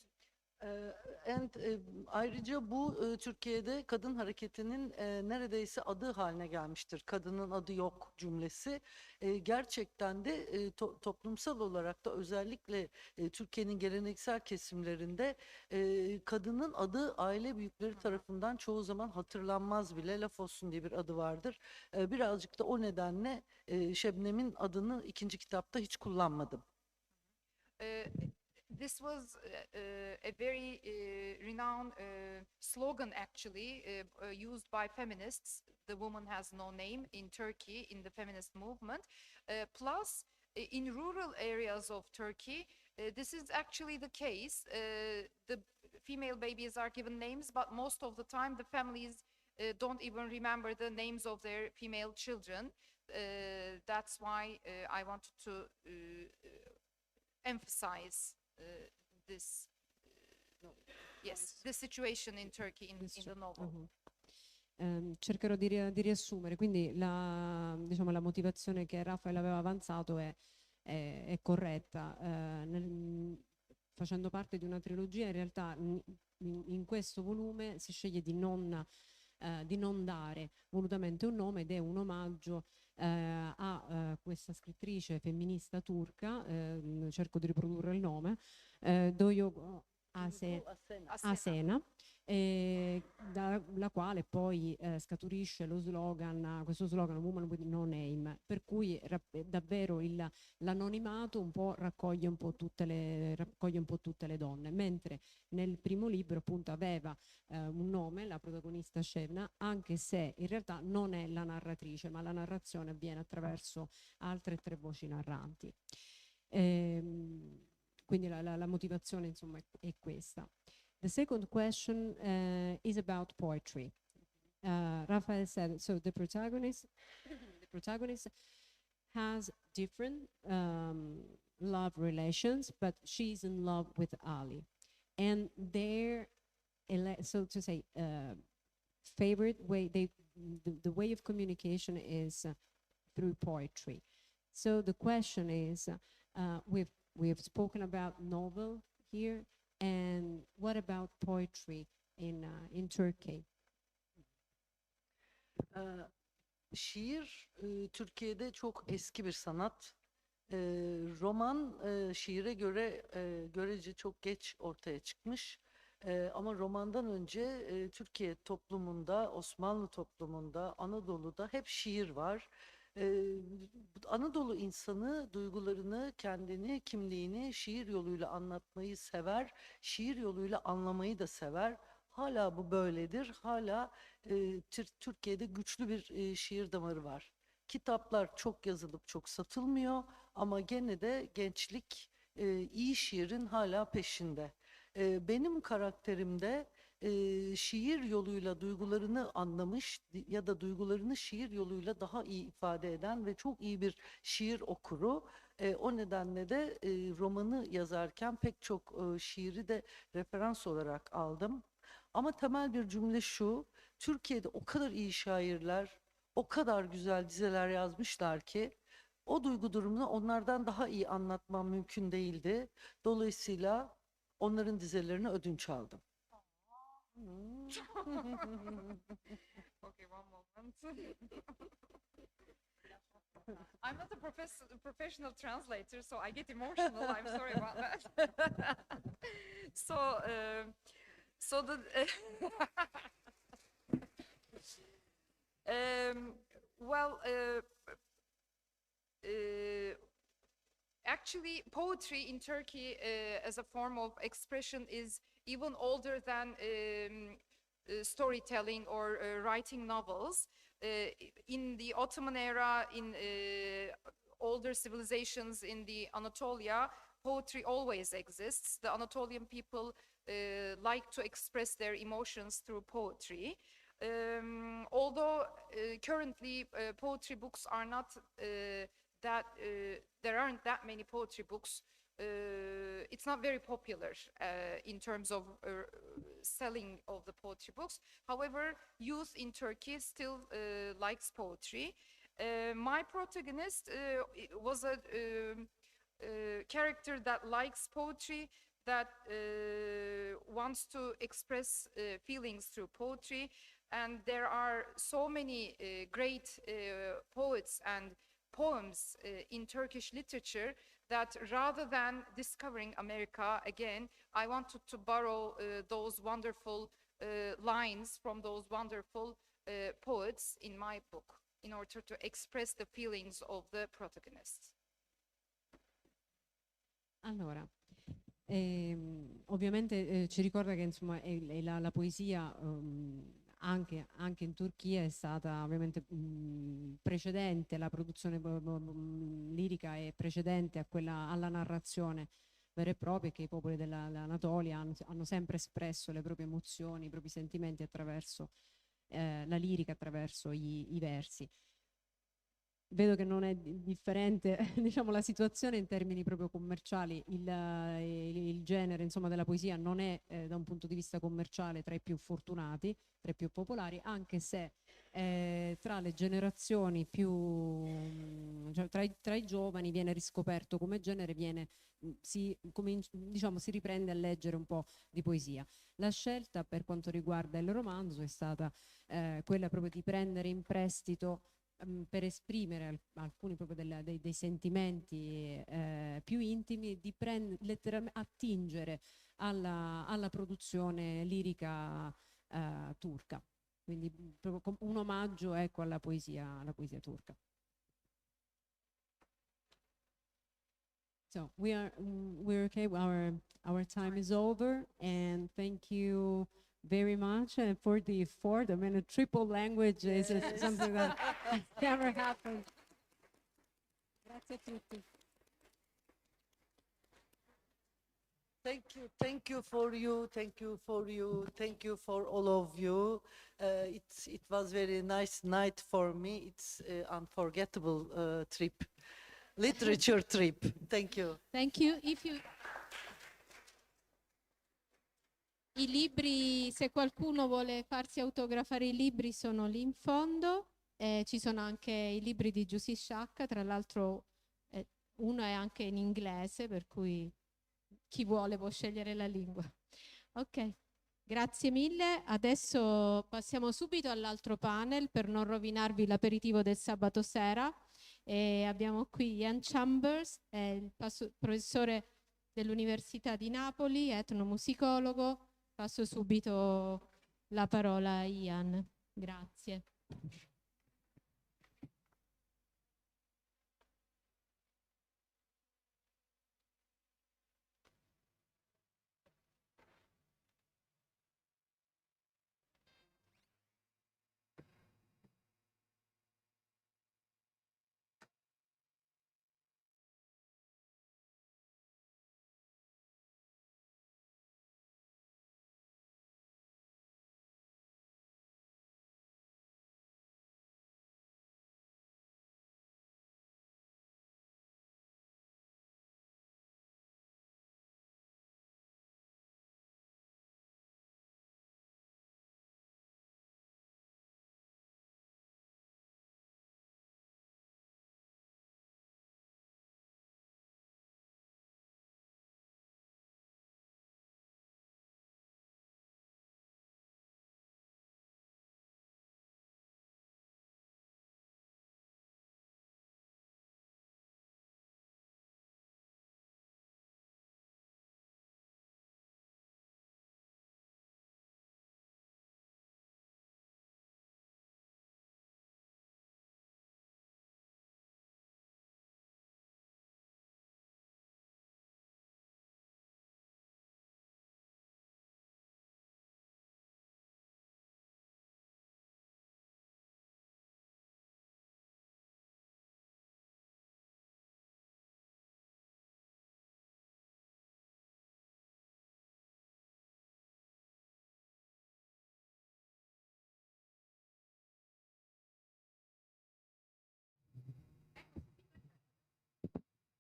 Ayrıca bu Türkiye'de kadın hareketinin neredeyse adı haline gelmiştir. Kadının adı yok cümlesi. Gerçekten de toplumsal olarak da özellikle Türkiye'nin geleneksel kesimlerinde kadının adı aile büyükleri tarafından çoğu zaman hatırlanmaz bile, laf olsun diye bir adı vardır. Birazcık da o nedenle Şebnem'in adını ikinci kitapta hiç kullanmadım. This was a very renowned slogan, actually, used by feminists. The woman has no name in Turkey in the feminist movement. Plus, in rural areas of Turkey, this is actually the case. The female babies are given names, but most of the time the families don't even remember the names of their female children. That's why I wanted to emphasize this situation in Turkey in the novel. Cercherò di riassumere, quindi la motivazione che Raffaele aveva avanzato è corretta. Facendo parte di una trilogia, in realtà in questo volume si sceglie di non dare volutamente un nome, ed è un omaggio a questa scrittrice femminista turca, cerco di riprodurre il nome, Duygu Asena, dalla quale poi scaturisce questo slogan Woman with No Name, per cui davvero l'anonimato un po' raccoglie un po' tutte le donne, mentre nel primo libro appunto aveva un nome, la protagonista Shevna, anche se in realtà non è la narratrice, ma la narrazione avviene attraverso altre 3 voci narranti. Quindi la motivazione insomma è questa. The second question is about poetry. Raphael said, so the protagonist has different love relations, but she's in love with Ali. And their, so to say, favorite way, the way of communication is through poetry. So the question is, we've spoken about novel here, and what about poetry in Turkey? Şiir Türkiye'de çok eski bir sanat. Roman şiire göre görece çok geç ortaya çıkmış. Ama romandan önce Türkiye toplumunda, Osmanlı toplumunda, Anadolu'da hep şiir var. Anadolu insanı duygularını, kendini, kimliğini şiir yoluyla anlatmayı sever, şiir yoluyla anlamayı da sever. Hala bu böyledir. Hala Türkiye'de güçlü bir şiir damarı var. Kitaplar çok yazılıp çok satılmıyor ama gene de gençlik iyi şiirin hala peşinde. Benim karakterimde şiir yoluyla duygularını anlamış ya da duygularını şiir yoluyla daha iyi ifade eden ve çok iyi bir şiir okuru. O nedenle de romanı yazarken pek çok şiiri de referans olarak aldım. Ama temel bir cümle şu: Türkiye'de o kadar iyi şairler, o kadar güzel dizeler yazmışlar ki o duygu durumunu onlardan daha iyi anlatmam mümkün değildi. Dolayısıyla onların dizelerini ödünç aldım. Okay, one moment. I'm not a professional translator, so I get emotional. I'm sorry about that. So the well, actually, poetry in Turkey as a form of expression is even older than storytelling or writing novels. In the Ottoman era, in older civilizations in the Anatolia, poetry always exists. The Anatolian people like to express their emotions through poetry. Although currently poetry books are not there aren't that many poetry books. It's not very popular in terms of selling of the poetry books. However, youth in Turkey still likes poetry. My protagonist was a character that likes poetry, that wants to express feelings through poetry. And there are so many great poets and poems in Turkish literature that rather than discovering America again, I wanted to borrow those wonderful lines from those wonderful poets in my book in order to express the feelings of the protagonist. Allora, ovviamente ci ricorda che insomma la poesia anche in Turchia è stata ovviamente precedente, la produzione lirica è precedente a quella, alla narrazione vera e propria, che i popoli dell'Anatolia hanno sempre espresso le proprie emozioni, i propri sentimenti attraverso la lirica, attraverso i versi. Vedo che non è differente diciamo la situazione in termini proprio commerciali, il genere insomma della poesia non è da un punto di vista commerciale tra i più fortunati, tra i più popolari, anche se tra le generazioni più cioè, tra i giovani viene riscoperto come genere, si riprende a leggere un po' di poesia. La scelta per quanto riguarda il romanzo è stata quella proprio di prendere in prestito per esprimere alcuni proprio dei sentimenti più intimi, di letteralmente attingere alla produzione lirica turca. Quindi proprio un omaggio, ecco, alla poesia turca. So we're okay. Our time is over, and thank you very much for the effort. I mean, a triple language is something that never happened. Grazie a tutti. Thank you for you, thank you for all of you. It was very nice night for me. It's unforgettable trip, literature trip. Thank you. Thank you. I libri, se qualcuno vuole farsi autografare i libri, sono lì in fondo. Ci sono anche i libri di Giusy Sciacca, tra l'altro uno è anche in inglese, per cui chi vuole può scegliere la lingua. Ok, grazie mille. Adesso passiamo subito all'altro panel per non rovinarvi l'aperitivo del sabato sera. Abbiamo qui Iain Chambers, il professore dell'Università di Napoli, etnomusicologo. Passo subito la parola a Iain. Grazie.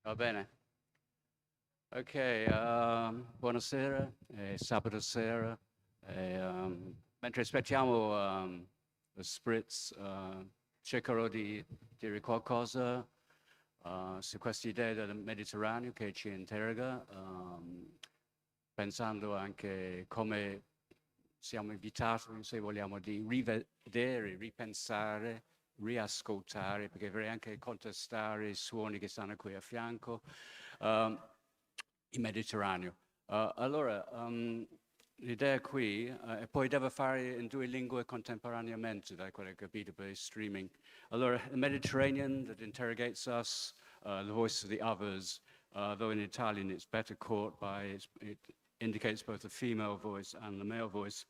Va bene. Ok, buonasera, sabato sera. Mentre aspettiamo lo spritz, cercherò di dire qualcosa su questa idea del Mediterraneo che ci interroga, pensando anche come siamo invitati, se vogliamo, di rivedere, ripensare, riascoltare, perché vorrei anche contestare i suoni che stanno qui a fianco, il Mediterraneo. Allora, l'idea qui, e poi devo fare in 2 lingue contemporaneamente, da quello che ho capito per il streaming. Allora, the Mediterranean that interrogates us, the voice of the others, though in Italian it's better caught by, it indicates both the female voice and the male voice.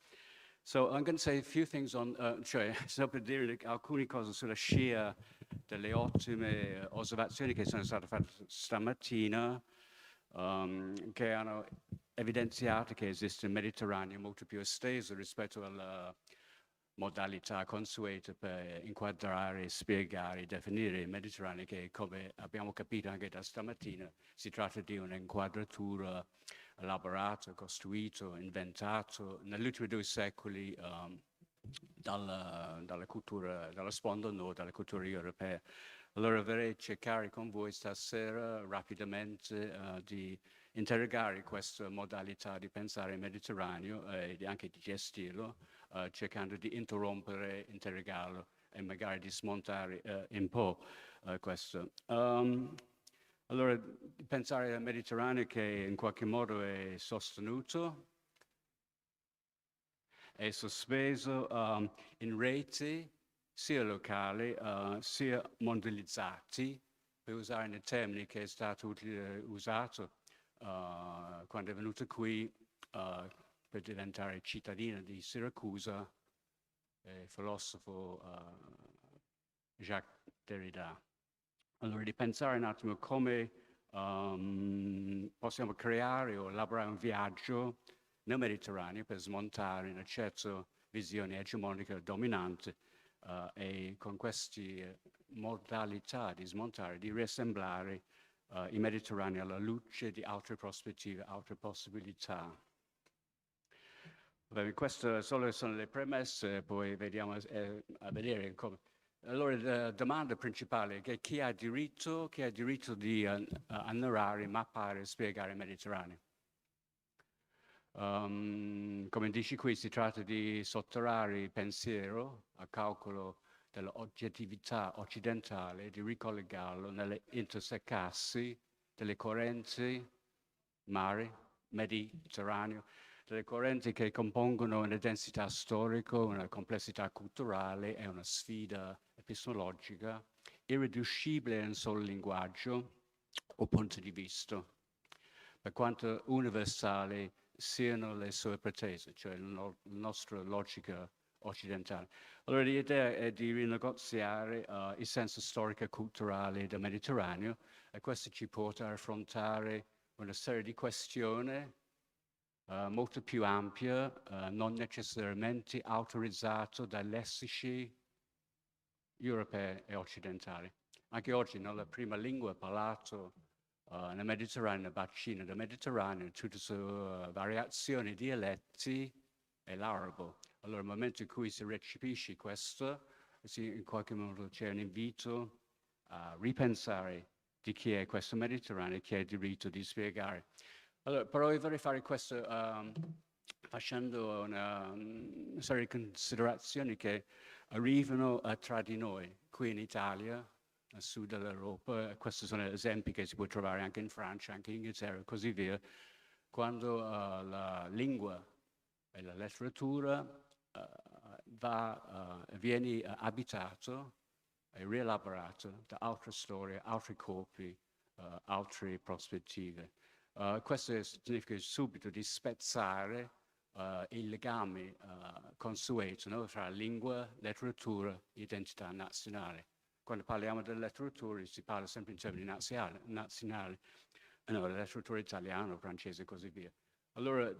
So I'm going to say a few things on, cioè, sto per dire alcune cose sulla scia delle ottime osservazioni che sono state fatte stamattina, che hanno evidenziato che esiste un Mediterraneo molto più esteso rispetto alla modalità consueta per inquadrare, spiegare, definire il Mediterraneo, che come abbiamo capito anche da stamattina si tratta di un'inquadratura elaborato, costruito, inventato negli ultimi 2 secoli dalla cultura, dalla sponda nord, dalla cultura europea. Allora vorrei cercare con voi stasera rapidamente di interrogare questa modalità di pensare il Mediterraneo e anche di gestirlo, cercando di interrompere, interrogarlo e magari di smontare un po' questo. Allora, pensare al Mediterraneo che in qualche modo è sostenuto, è sospeso in reti sia locali sia mondializzati, per usare i termini che è stato usato quando è venuto qui per diventare cittadino di Siracusa, il filosofo Jacques Derrida. Allora, di pensare un attimo come possiamo creare o elaborare un viaggio nel Mediterraneo per smontare una certa visione egemonica dominante e con queste modalità di smontare, di riassemblare il Mediterraneo alla luce di altre prospettive, altre possibilità. Beh, queste solo sono le premesse, poi vediamo a vedere come. Allora la domanda principale è che chi ha diritto di annorare, mappare, spiegare il Mediterraneo. Come dici qui, si tratta di sottrarre il pensiero al calcolo dell'oggettività occidentale, di ricollegarlo nell'interseccarsi delle correnti mare, Mediterraneo, delle correnti che compongono una densità storica, una complessità culturale e una sfida epistemologica irriducibile in un solo linguaggio o punto di vista, per quanto universali siano le sue pretese, cioè la nostra logica occidentale. Allora l'idea è di rinegoziare il senso storico e culturale del Mediterraneo e questo ci porta a affrontare una serie di questioni molto più ampie, non necessariamente autorizzate dai lessici europei e occidentali. Anche oggi nella prima lingua parlata nel Mediterraneo, nel bacino del Mediterraneo, tutte su variazioni dialetti è l'arabo. Allora nel momento in cui si recepisce questo, in qualche modo c'è un invito a ripensare di chi è questo Mediterraneo, chi ha il diritto di spiegare. Allora, però io vorrei fare questo facendo una serie di considerazioni che arrivano tra di noi, qui in Italia, a sud dell'Europa. Questi sono esempi che si può trovare anche in Francia, anche in Inghilterra e così via. Quando la lingua e la letteratura viene abitato e rielaborato da altre storie, altri corpi, altre prospettive. Questo significa subito di spezzare il legame consueto, no? Tra lingua, letteratura, identità nazionale. Quando parliamo della letteratura si parla sempre in termini nazionali, no, la letteratura italiana, francese e così via. Allora,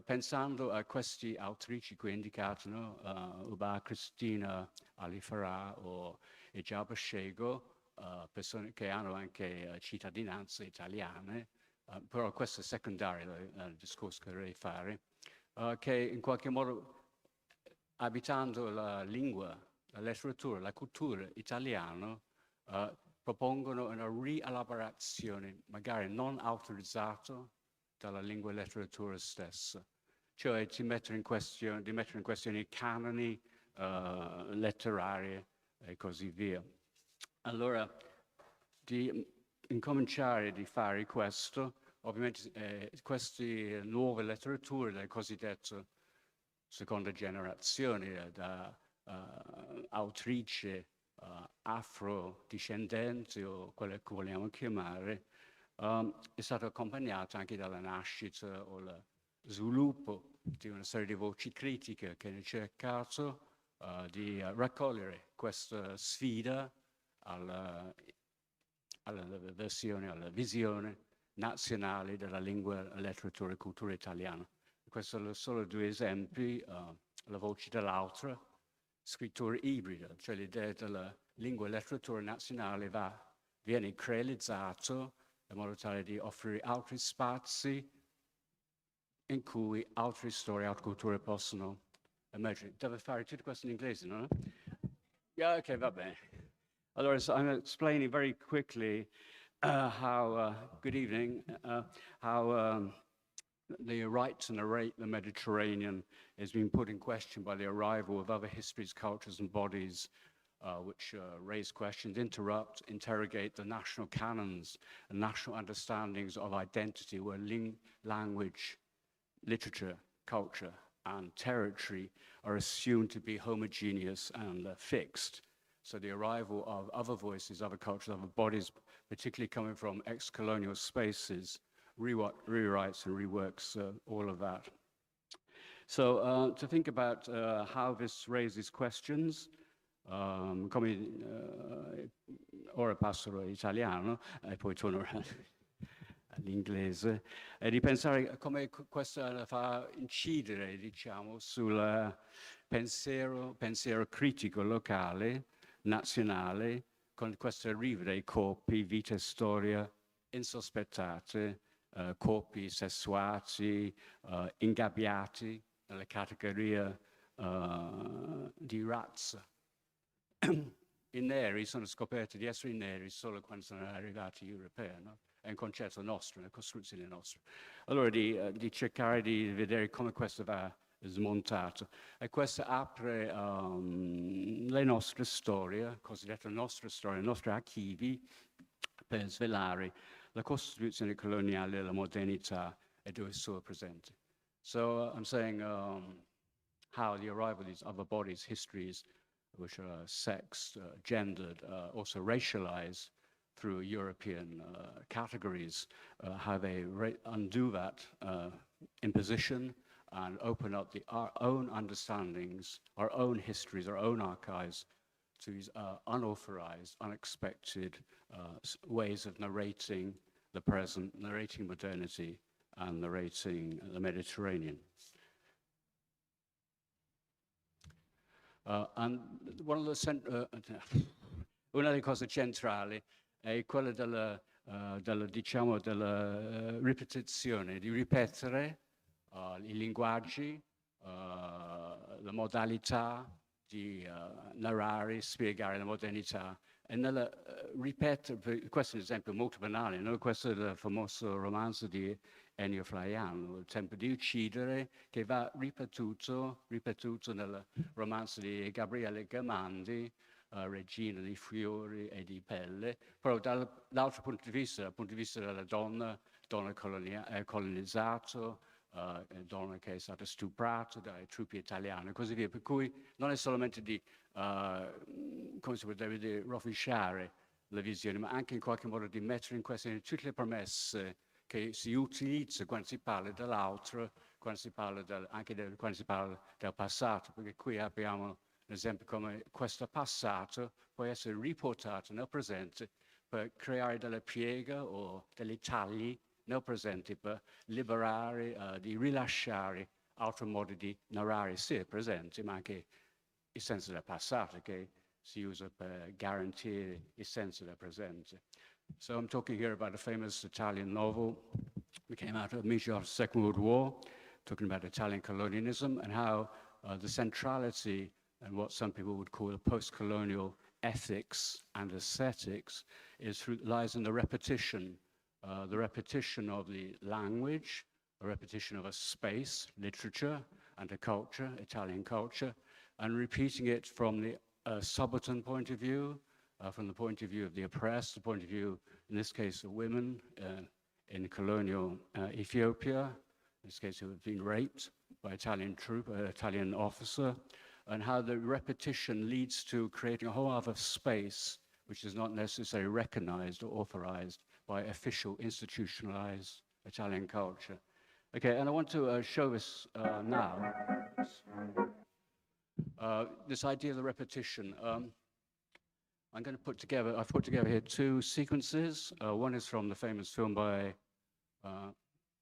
pensando a questi autrici qui indicati, no? Uba Cristina Ali Farah o Ijab Shego, persone che hanno anche cittadinanze italiane, però questo è secondario al discorso che vorrei fare, che in qualche modo, abitando la lingua, la letteratura, la cultura italiana, propongono una rielaborazione, magari non autorizzata, dalla lingua e letteratura stessa. Cioè di mettere in questione i canoni letterari e così via. Allora, di incominciare di fare questo, ovviamente queste nuove letterature delle cosiddette seconda generazione da autrice afrodiscendente o quello che vogliamo chiamare, è stato accompagnato anche dalla nascita o lo sviluppo di una serie di voci critiche che hanno cercato di raccogliere questa sfida alla visione nazionale della lingua, letteratura e cultura italiana. Questi sono solo due esempi, la voce dell'altro, scrittura ibrida, cioè l'idea della lingua e letteratura nazionale viene realizzato in modo tale di offrire altri spazi in cui altre storie, altre culture possono emergere. Devo fare tutto questo in inglese, no? Yeah, okay, va bene. Allora, so I'm explaining very quickly how, good evening, how the right to narrate the Mediterranean has been put in question by the arrival of other histories, cultures, and bodies which raise questions, interrupt, interrogate the national canons and national understandings of identity, where language, literature, culture, and territory are assumed to be homogeneous and fixed. So the arrival of other voices, other cultures, other bodies, particularly coming from ex-colonial spaces, rewrites and reworks all of that. So to think about how this raises questions, ora passo all'italiano e poi torno all'inglese, e di pensare come questo fa incidere, diciamo, sul pensiero critico locale, nazionale, con questo arrivo dei corpi, vita e storia insospettate, corpi sessuati, ingabbiati nella categoria di razza. I neri sono scoperti di essere neri solo quando sono arrivati gli europei, no? È un concetto nostro, una costruzione nostra. Allora di cercare di vedere come questo va smontato, e questo apre le nostre storie, cosiddette nostre storie, i nostri archivi, per svelare la costituzione coloniale della modernità e dove sono presenti. So I'm saying how the arrival of these other bodies, histories, which are sexed, gendered, also racialized through European categories, how they undo that imposition and open up our own understandings, our own histories, our own archives to these unauthorized, unexpected ways of narrating the present, narrating modernity, and narrating the Mediterranean. And una delle cose centrali è quella della ripetizione, di ripetere i linguaggi, la modalità di narrare, spiegare la modernità. E nella ripetere, questo è un esempio molto banale, no? Questo è il famoso romanzo di Ennio Flaiano, Il tempo di uccidere, che va ripetuto nel romanzo di Gabriele Gamandi, Regina di fiori e di pelle, però dall'altro punto di vista, dal punto di vista della donna colonizzato, donna che è stata stuprata dai truppi italiani e così via, per cui non è solamente di, come si potrebbe dire, rovesciare la visione, ma anche in qualche modo di mettere in questione tutte le premesse che si utilizza quando si parla dell'altro, quando si parla quando si parla del passato, perché qui abbiamo un esempio come questo passato può essere riportato nel presente per creare delle pieghe o dei tagli nel presente per liberare, di rilasciare altri modi di narrare sia il presente, ma anche il senso del passato, che si usa per garantire il senso della presenza. So I'm talking here about a famous Italian novel that came out immediately after the Second World War, talking about Italian colonialism and how the centrality and what some people would call a post-colonial ethics and aesthetics lies in the repetition of the language, a repetition of a space, literature, and a culture, Italian culture, and repeating it from the subaltern point of view, from the point of view of the oppressed, the point of view, in this case, of women in colonial Ethiopia, in this case, who have been raped by Italian officer, and how the repetition leads to creating a whole other space which is not necessarily recognized or authorized by official institutionalized Italian culture. Okay, and I want to show this now. This idea of the repetition. I've put together here two sequences. One is from the famous film by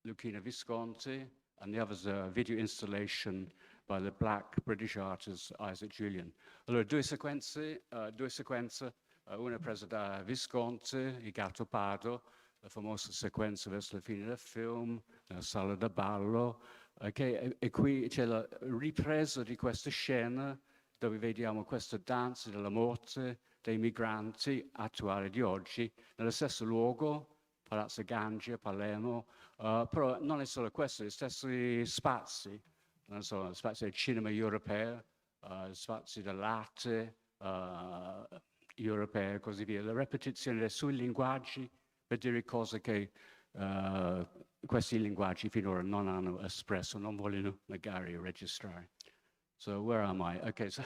Luchino Visconti, and the other is a video installation by the black British artist Isaac Julian. Allora, due sequenze, una presa da Visconti, Il gatto pardo, la famosa sequenza verso la fine del film, nella sala da ballo, e qui c'è la ripresa di questa scena dove vediamo questa danza della morte dei migranti attuali di oggi, nello stesso luogo, Palazzo Gangia, Palermo, però non è solo questo, gli stessi spazi, non so, spazi del cinema europeo, spazi dell'arte europea e così via, la ripetizione sui linguaggi per dire cose che questi linguaggi finora non hanno espresso, non vogliono magari registrare. So where am I? Okay, so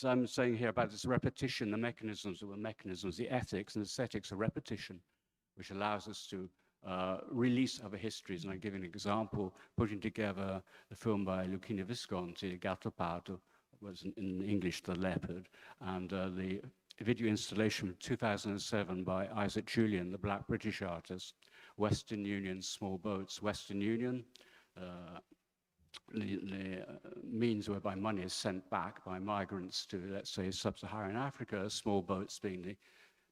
I'm saying here about this repetition, the mechanisms, the ethics and aesthetics of repetition, which allows us to release other histories. And I give an example, putting together the film by Luchino Visconti, Il gatto pardo, was in English, The Leopard, and the video installation from 2007 by Isaac Julian, the black British artist, Western Union, Small Boats. Western Union, the means whereby money is sent back by migrants to, let's say, sub-Saharan Africa, small boats being the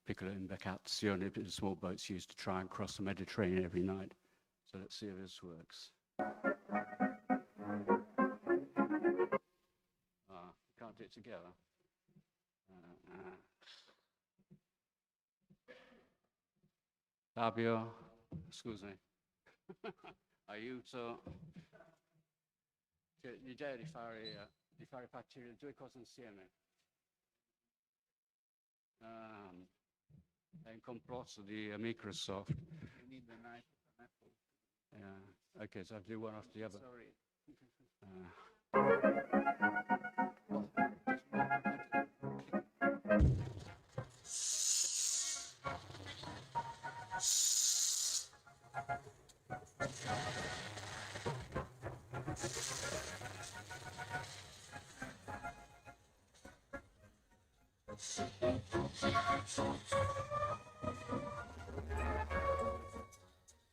piccola imbarcazione, the small boats used to try and cross the Mediterranean every night. So let's see if this works. Can't do it together. Fabio, scusami. Aiuto. L'idea di fare partire le due cose insieme. È un complotto di Microsoft. You need the knife and apple. Yeah. Okay, so I have to do one after the other. Sorry.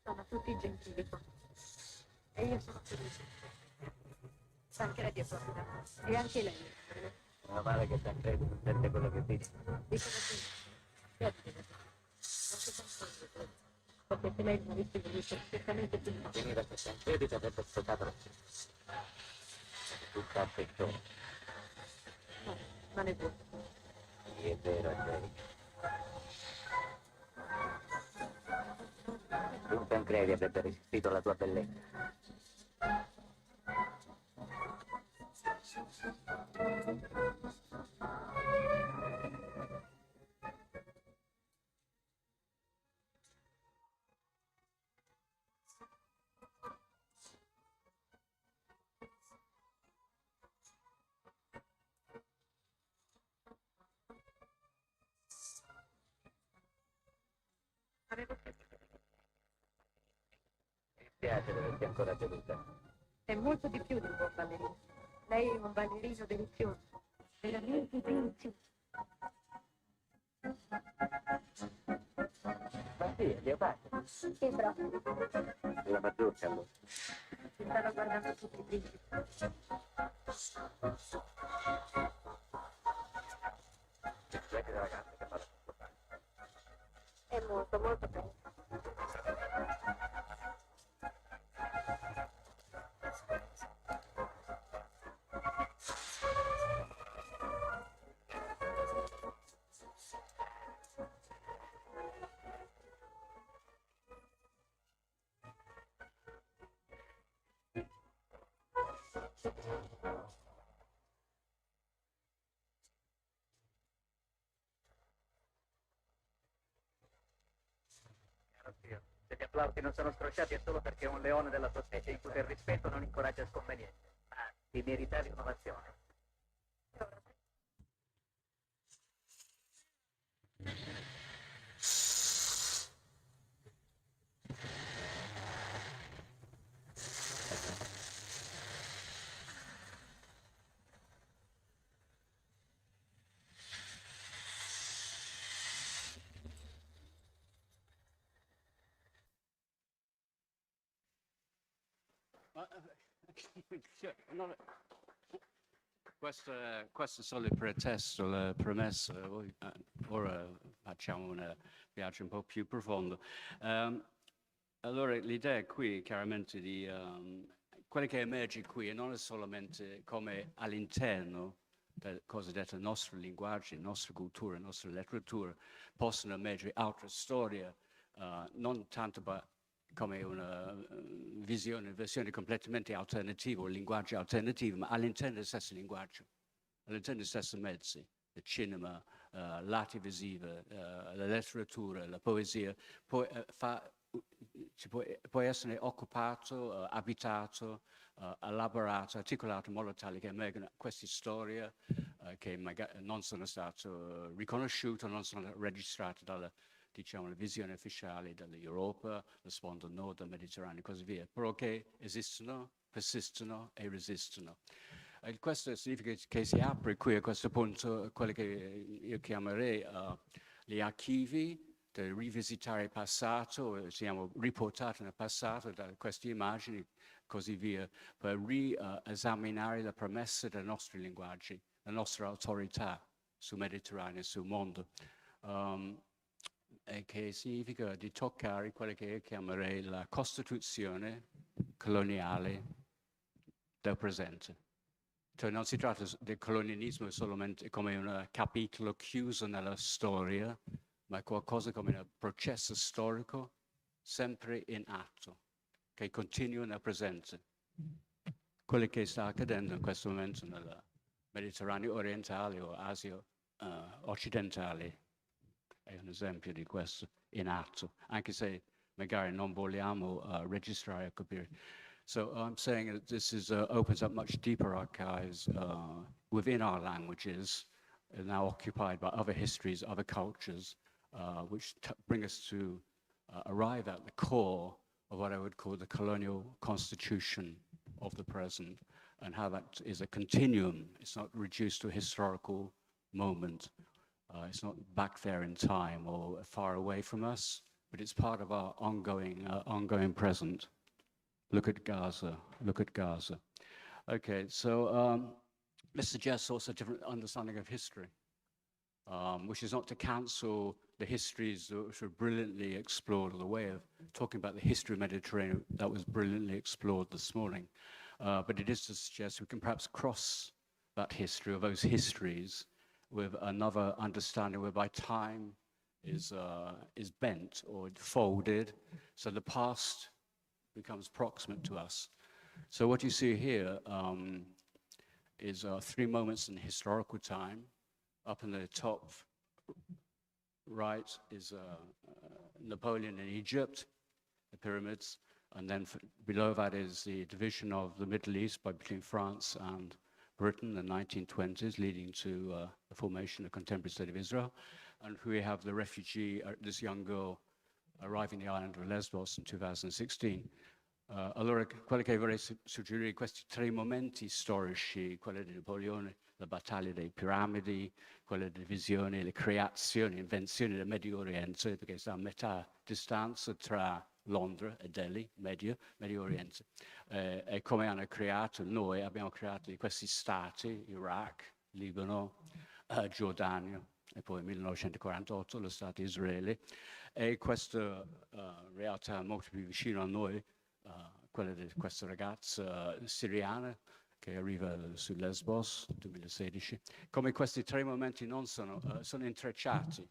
Sono tutti gentili qua. E io sono felice. Anche lei è proprio. E anche lei. Meno male che sempre intende quello che dici. Dico così. Io ti dico. Non si sente. Perché se lei non avesse voluto perfettamente prima. Veniva che sempre ti avrebbe sfocato tutta affezione. No, non è vero. Sì, è vero, Angelica. Tu ben credi avrebbe resistito alla tua bellezza. Mi spiace vederti ancora delusa. È molto di più di un buon ballerino. Lei è un ballerino delizioso. Veramente delizioso. Ma sì, è Leopardo. Che bravo. La maggiorca allora. Si stanno guardando tutti i principi. Se gli applausi non sono scrosciati è solo perché è un leone della sua specie, in cui il rispetto non incoraggia sconvenienze. Ma ti meritavi un'ovazione. Questo è solo il pretesto, la premessa. Ora facciamo un viaggio un po' più profondo. Allora, l'idea qui chiaramente di quello che emerge qui non è solamente come all'interno del cosiddetto nostro linguaggio, nostra cultura, nostra letteratura, possono emergere altre storie, non tanto come una versione completamente alternativa, un linguaggio alternativo, ma all'interno del stesso linguaggio, all'interno dei stessi mezzi, il cinema, l'arte visiva, la letteratura, la poesia, può essere occupato, abitato, elaborato, articolato in modo tale che emergano queste storie che magari non sono state riconosciute, non sono registrate dalla, diciamo, la visione ufficiale dell'Europa, lo sfondo nord del Mediterraneo e così via, però che esistono, persistono e resistono. E questo significa che si apre qui a questo punto quello che io chiamerei gli archivi, del rivisitare il passato, siamo riportati nel passato da queste immagini e così via, per riesaminare le premesse dei nostri linguaggi, la nostra autorità sul Mediterraneo e sul mondo. E che significa di toccare quello che io chiamerei la costituzione coloniale del presente. Cioè non si tratta del colonialismo solamente come un capitolo chiuso nella storia, ma qualcosa come un processo storico sempre in atto, che continua nel presente. Quello che sta accadendo in questo momento nel Mediterraneo orientale o Asia occidentale è un esempio di questo in atto, anche se magari non vogliamo registrare e capire. So I'm saying that this opens up much deeper archives within our languages, now occupied by other histories, other cultures, which bring us to arrive at the core of what I would call the colonial constitution of the present, and how that is a continuum. It's not reduced to a historical moment. It's not back there in time or far away from us, but it's part of our ongoing present. Look at Gaza, look at Gaza. Okay, so this suggests also a different understanding of history, which is not to cancel the histories that were brilliantly explored, or the way of talking about the history of the Mediterranean that was brilliantly explored this morning. But it is to suggest we can perhaps cross that history, or those histories, with another understanding whereby time is bent or folded, so the past becomes proximate to us. So what you see here is 3 moments in historical time. Up in the top right is Napoleon in Egypt, the pyramids, and then below that is the division of the Middle East between France and Britain in the 1920s, leading to the formation of the contemporary state of Israel. And we have the refugee, this young girl, arriving the island of Lesbos in 2016. Allora, quello che vorrei suggerire, questi 3 momenti storici, quello di Napoleone, la battaglia delle piramidi, quella divisione, le creazioni, invenzioni del Medio Oriente, perché sta a metà distanza tra Londra e Delhi, Medio Oriente, e come hanno creato, noi abbiamo creato questi stati, Iraq, Libano, Giordania, e poi nel 1948 lo Stato Israele, e questa realtà molto più vicina a noi, quella di questa ragazza siriana che arriva su Lesbos nel 2016. Come questi 3 momenti non sono intrecciati,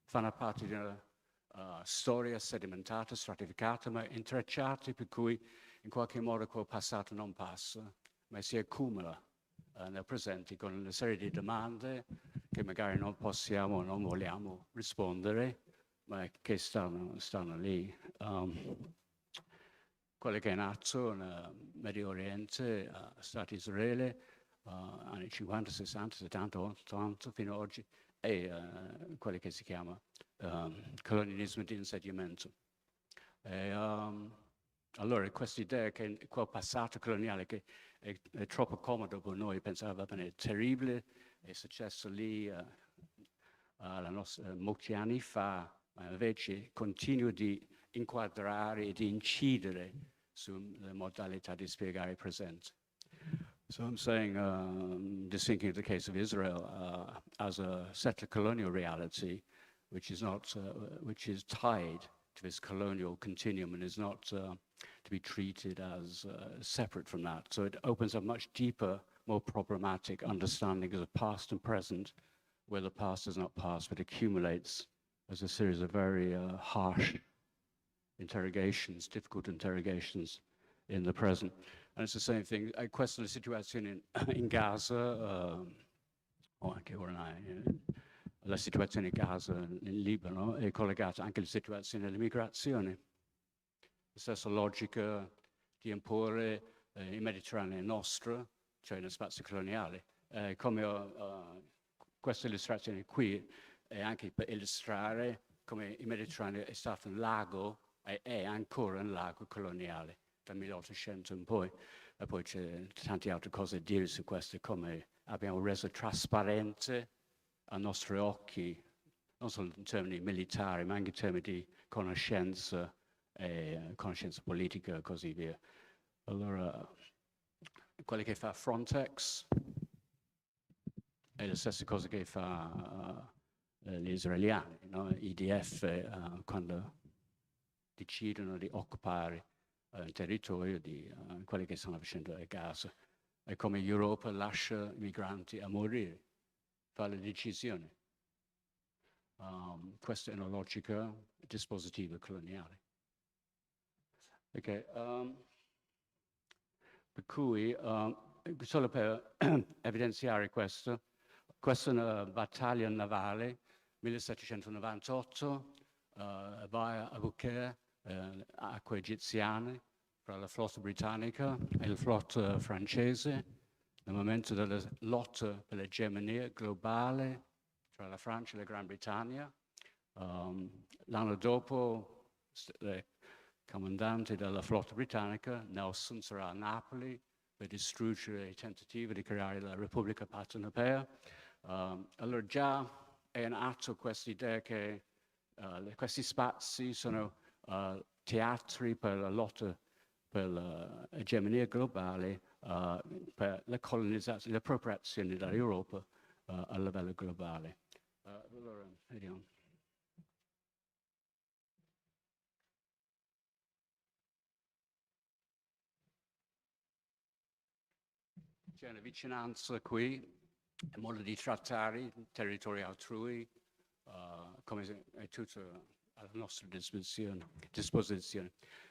fanno parte di una storia sedimentata, stratificata, ma intrecciati, per cui in qualche modo quel passato non passa, ma si accumula nel presente con una serie di domande che magari non possiamo o non vogliamo rispondere, ma che stanno lì quello che è nato nel Medio Oriente, Stato Israele, anni 50, 60, 70, 80 fino ad oggi, e quello che si chiama colonialismo di insediamento. Allora questa idea che quel passato coloniale che è troppo comodo per noi, pensare va bene, è terribile, è successo lì molti anni fa, ma invece continua di inquadrare e di incidere sulle modalità di spiegare il presente. So I'm saying, just thinking of the case of Israel as a settler colonial reality, which is tied to this colonial continuum and is not to be treated as separate from that. So it opens up much deeper, more problematic understanding of the past and present, where the past is not past, but accumulates as a series of very harsh interrogations, difficult interrogations in the present. And it's the same thing. Questa è la situazione in Gaza, o anche ormai la situazione in Gaza, in Libano, è collegata anche alla situazione dell'immigrazione. La stessa logica di imporre il Mediterraneo nostro, cioè nello spazio coloniale. Come questa illustrazione qui è anche per illustrare come il Mediterraneo è stato un lago, è ancora un lago coloniale dal 1800 in poi, e poi c'è tante altre cose da dire su questo, come abbiamo reso trasparente ai nostri occhi, non solo in termini militari, ma anche in termini di conoscenza politica e così via. Allora, quello che fa Frontex è la stessa cosa che fa gli israeliani, no? IDF, quando decidono di occupare il territorio di quelli che stanno facendo a Gaza. È come l'Europa lascia i migranti a morire, fa le decisioni. Questa è una logica dispositiva coloniale. Okay, per cui, solo per evidenziare questo, questa è una battaglia navale 1798, vai a Buchere, acque egiziane, fra la flotta britannica e la flotta francese, nel momento della lotta per l'egemonia globale tra la Francia e la Gran Bretagna. L'anno dopo, il comandante della flotta britannica, Nelson, sarà a Napoli per distruggere i tentativi di creare la Repubblica Partenopea. Allora già è in atto questa idea che questi spazi sono teatri per la lotta per l'egemonia globale, per la colonizzazione, l'appropriazione dall'Europa a livello globale. Allora, vediamo. C'è una vicinanza qui, un modo di trattare il territorio altrui, come è tutto alla nostra disposizione.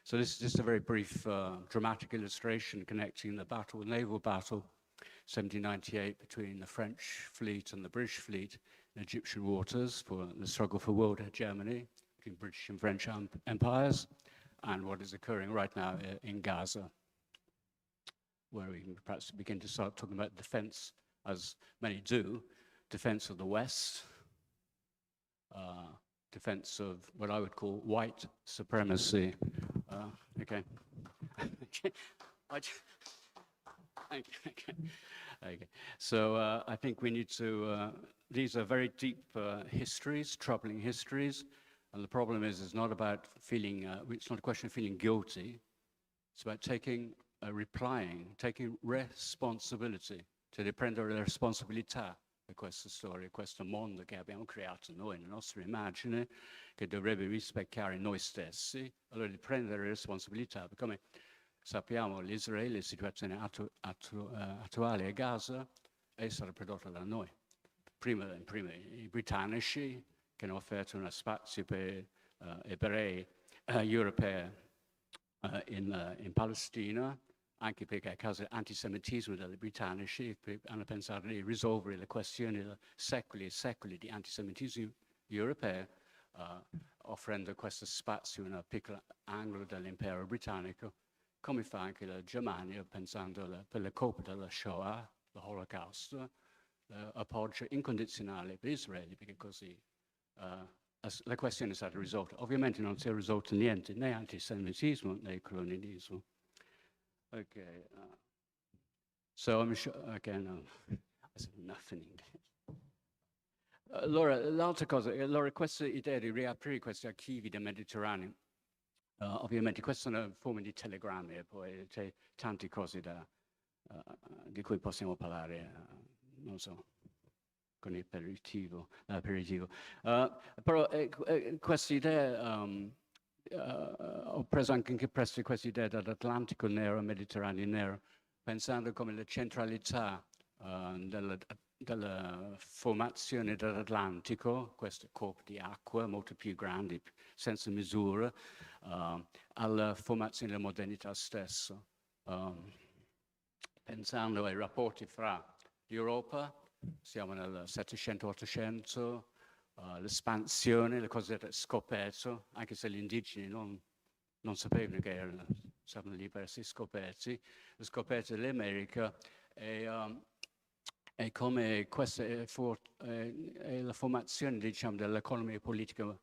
So this is just a very brief dramatic illustration connecting the naval battle, 1798, between the French fleet and the British fleet in Egyptian waters for the struggle for world hegemony between British and French empires, and what is occurring right now in Gaza, where we can perhaps begin to start talking about defense, as many do, defense of the West, defense of what I would call white supremacy. Okay. Okay. So I think we need to, these are very deep histories, troubling histories, and the problem is it's not about feeling, it's not a question of feeling guilty, it's about taking responsibility, cioè di prendere la responsabilità di questa storia, questo mondo che abbiamo creato noi, la nostra immagine, che dovrebbe rispecchiare noi stessi, allora di prendere responsabilità, come sappiamo l'Israele, la situazione attuale a Gaza, è stata prodotta da noi. Prima i britannici, che hanno offerto uno spazio per ebrei europei in Palestina, anche perché a causa dell'antisemitismo dei britannici hanno pensato di risolvere le questioni di secoli e secoli di antisemitismo europeo, offrendo questo spazio in un piccolo angolo dell'impero britannico, come fa anche la Germania, pensando per le colpe della Shoah, l'Holocaust, appoggio incondizionale per Israele, perché così la questione è stata risolta. Ovviamente non si è risolto niente, né antisemitismo né colonialismo. Okay, so I'm sure, okay, no, that's nothing. Allora, l'altra cosa, allora questa idea di riaprire questi archivi del Mediterraneo, ovviamente questa è una forma di telegrammi e poi c'è tante cose di cui possiamo parlare, non so, con l'aperitivo. Però questa idea, ho preso anche presto questa idea dall'Atlantico nero al Mediterraneo nero, pensando come la centralità della formazione dell'Atlantico, questo corpo di acqua molto più grande, senza misura, alla formazione della modernità stessa. Pensando ai rapporti fra l'Europa, siamo nel 700-800, l'espansione, le cosiddette scoperte, anche se gli indigeni non sapevano che stavano lì per essere scoperti, le scoperte dell'America e come questa è la formazione, diciamo, dell'economia politica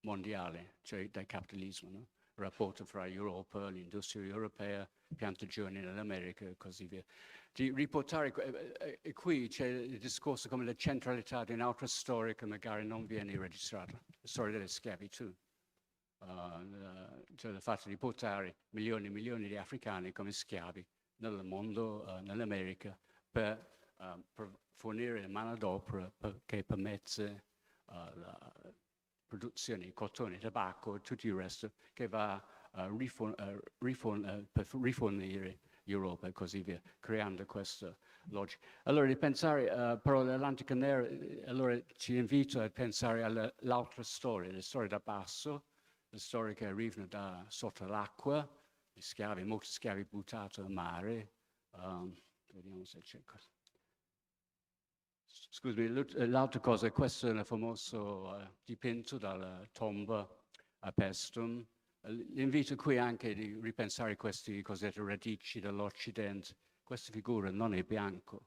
mondiale, cioè del capitalismo, no? Il rapporto fra l'Europa, l'industria europea, piantagioni nell'America e così via. Di riportare, e qui c'è il discorso come la centralità di un'altra storia che magari non viene registrata, la storia della schiavitù. Cioè il fatto di portare milioni e milioni di africani come schiavi nel mondo, nell'America, per fornire manodopera che permette la produzione di cotone, tabacco e tutto il resto che va per rifornire l'Europa e così via, creando questa logica. Allora di pensare, però l'Atlantico nero, allora ci invito a pensare all'altra storia, le storie da basso, le storie che arrivano da sotto l'acqua, gli schiavi, molti schiavi buttati al mare. Vediamo se c'è cosa. Scusami, l'altra cosa, questo è il famoso dipinto dalla tomba a Paestum. L'invito qui anche di ripensare queste cosiddette radici dell'Occidente. Questa figura non è bianco,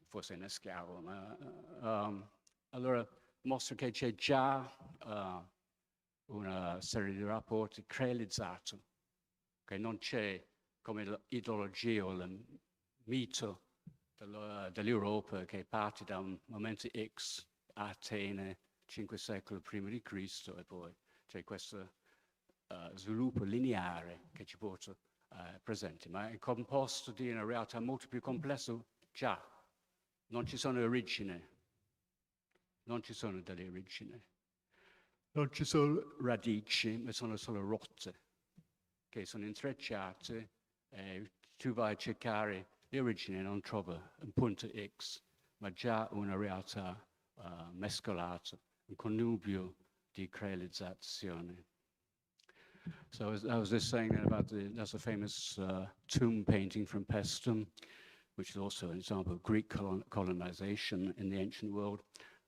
forse è uno schiavo, ma allora mostra che c'è già una serie di rapporti crealizzato, che non c'è come l'ideologia o il mito dell'Europa che parte da un momento X a Atene, 5 secoli prima di Cristo, e poi c'è questo sviluppo lineare che ci porta presente, ma è composto di una realtà molto più complessa già. Non ci sono origini, non ci sono delle origini, non ci sono radici, ma sono solo rotte che sono intrecciate e tu vai a cercare le origini e non trovi un punto X, ma già una realtà mescolata, un connubio di crealizzazione. So I was just saying about that's a famous tomb painting from Paestum, which is also an example of Greek colonization in the ancient world.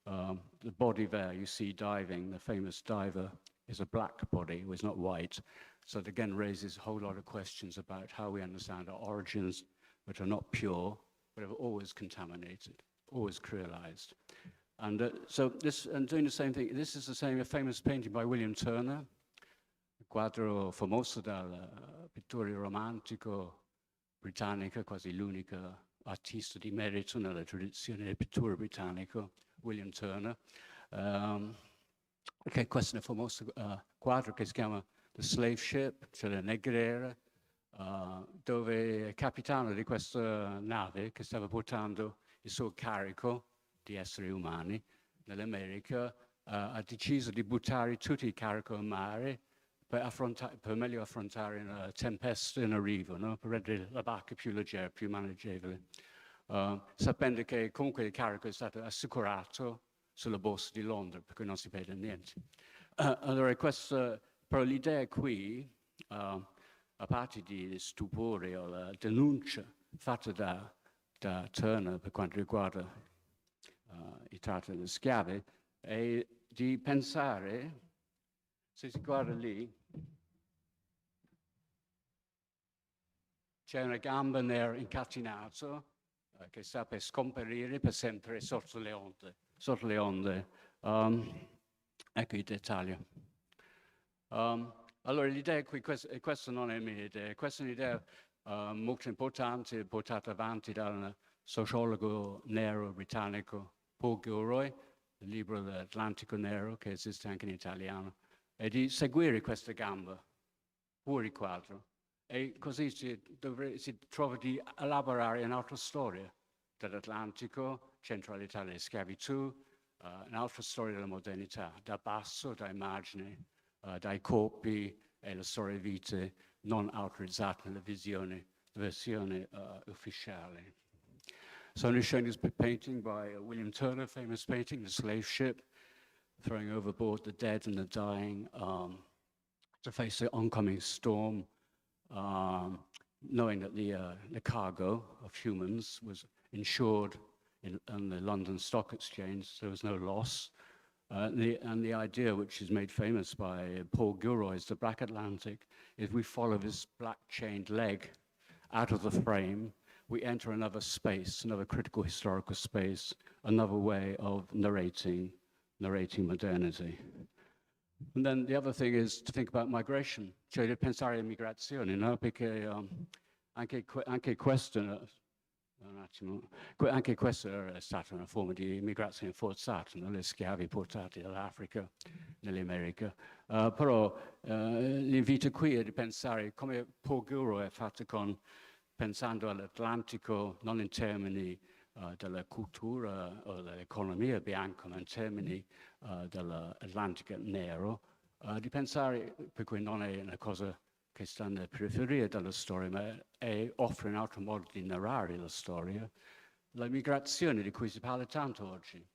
The body there you see diving, the famous diver, is a black body, it was not white. So it again raises a whole lot of questions about how we understand our origins, which are not pure, but are always contaminated, always creolized. And so this, and doing the same thing, this is the same, a famous painting by William Turner, un quadro famoso dal pittore romantico britannico, quasi l'unico artista di merito nella tradizione del pittore britannico, William Turner, che questo è un famoso quadro che si chiama The Slave Ship, cioè la negrera, dove il capitano di questa nave che stava portando il suo carico di esseri umani nell'America ha deciso di buttare tutto il carico in mare per meglio affrontare una tempesta in arrivo, no? Per rendere la barca più leggera, più maneggevole, sapendo che comunque il carico è stato assicurato sulla borsa di Londra, per cui non si vede niente. Allora, però l'idea qui, a parte di stupore o la denuncia fatta da Turner per quanto riguarda i tratta delle schiave, è di pensare, se si guarda lì, c'è una gamba nera incatenato che sta per scomparire per sempre sotto le onde. Sotto le onde. Ecco i dettagli. Allora l'idea qui, questa non è mia idea, questa è un'idea molto importante portata avanti dal sociologo nero britannico Paul Gilroy, il libro dell'Atlantico Nero, che esiste anche in italiano, è di seguire questa gamba fuori quadro. E così si trova di elaborare un'altra storia dell'Atlantico, centralità della schiavitù, un'altra storia della modernità, da basso, dai margini, dai corpi e la storia di vite non autorizzate nella versione ufficiale. So I'm showing this painting by William Turner, famous painting, The Slave Ship, throwing overboard the dead and the dying to face the oncoming storm. Knowing that the cargo of humans was insured on the London Stock Exchange, so there was no loss. And the idea, which is made famous by Paul Gilroy's The Black Atlantic, is we follow this black chained leg out of the frame, we enter another space, another critical historical space, another way of narrating modernity. And then the other thing is to think about migration, cioè di pensare all'immigrazione, no? Perché anche questo è stata una forma di immigrazione forzata, no? Le schiavi portati dall'Africa nell'America. Però l'invito qui è di pensare come Paul Gilroy ha fatto pensando all'Atlantico non in termini della cultura o dell'economia bianca, ma in termini dell'Atlantico nero, di pensare, per cui non è una cosa che sta nella periferia della storia, ma offre un altro modo di narrare la storia, la migrazione di cui si parla tanto oggi.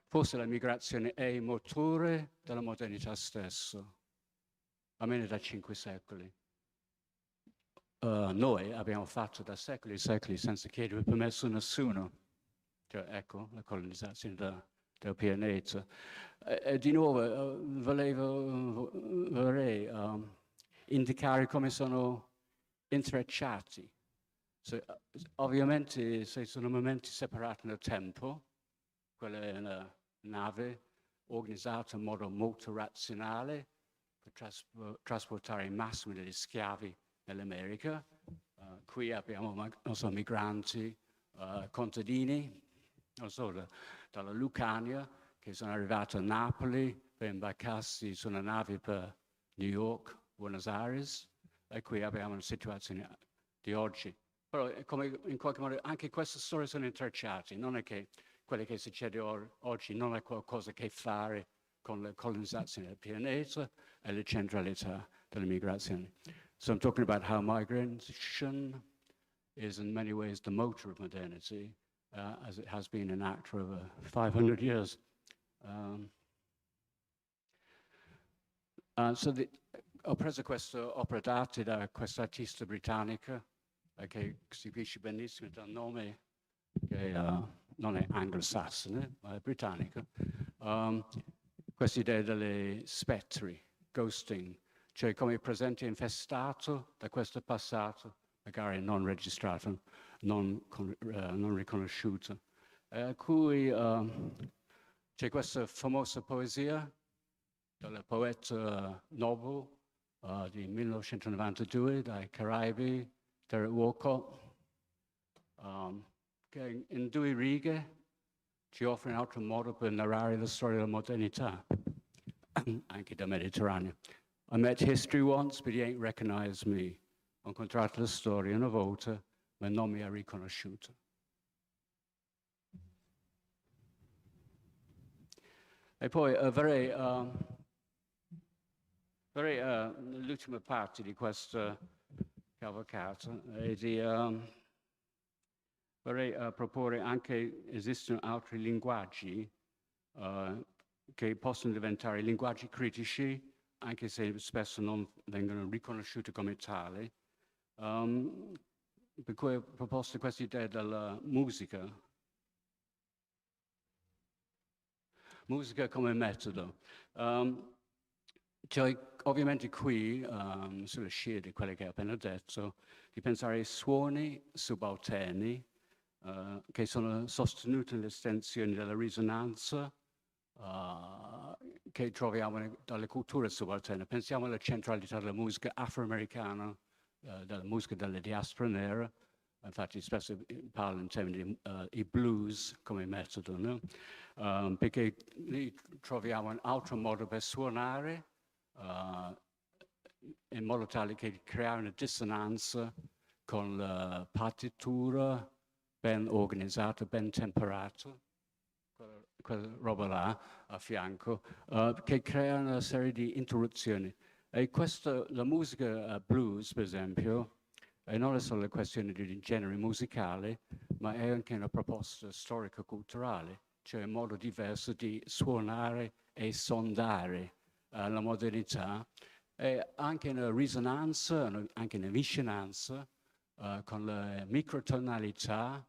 Forse la migrazione è il motore della modernità stesso, almeno da 5 secoli. Noi abbiamo fatto da secoli e secoli senza chiedere permesso a nessuno, cioè ecco la colonizzazione del pianeta. E di nuovo vorrei indicare come sono intrecciati. Ovviamente se sono momenti separati nel tempo, quella è una nave organizzata in modo molto razionale per trasportare il massimo degli schiavi nell'America. Qui abbiamo, non so, migranti, contadini, non so, dalla Lucania, che sono arrivati a Napoli per imbarcarsi su una nave per New York, Buenos Aires, e qui abbiamo una situazione di oggi. Però come in qualche modo anche queste storie sono intrecciate, non è che quello che succede oggi non ha qualcosa a che fare con la colonizzazione del pianeta e la centralità dell'immigrazione. So I'm talking about how migration is in many ways the motor of modernity, as it has been an act for over 500 years. Ho preso questa opera d'arte da questa artista britannica che si capisce benissimo dal nome, che non è anglosassone, ma è britannica. Questa idea delle spettri, ghosting, cioè come presente infestato da questo passato, magari non registrato, non riconosciuto. Cui c'è questa famosa poesia del poeta Noble di 1992 dai Caraibi, Derek Walcott, che in 2 righe ci offre un altro modo per narrare la storia della modernità, anche del Mediterraneo. I met history once, but he ain't recognized me. Ho incontrato la storia una volta, ma non mi ha riconosciuto. E poi l'ultima parte di questa cavalcata è di vorrei proporre anche esistono altri linguaggi che possono diventare linguaggi critici, anche se spesso non vengono riconosciuti come tali. Per cui ho proposto questa idea della musica. Musica come metodo. Cioè, ovviamente qui, sulla scia di quelle che ho appena detto, di pensare ai suoni subalterni che sono sostenuti nelle estensioni della risonanza che troviamo dalle culture subalterne. Pensiamo alla centralità della musica afroamericana, della musica delle diaspora nera. Infatti spesso parlo in termini di blues come metodo, no? Perché lì troviamo un altro modo per suonare in modo tale che creare una dissonanza con la partitura ben organizzata, ben temperata, quella roba là a fianco, che crea una serie di interruzioni. E questa, la musica blues, per esempio, non è solo una questione di genere musicale, ma è anche una proposta storico-culturale, cioè un modo diverso di suonare e sondare la modernità, e anche una risonanza, anche una vicinanza con le microtonalità,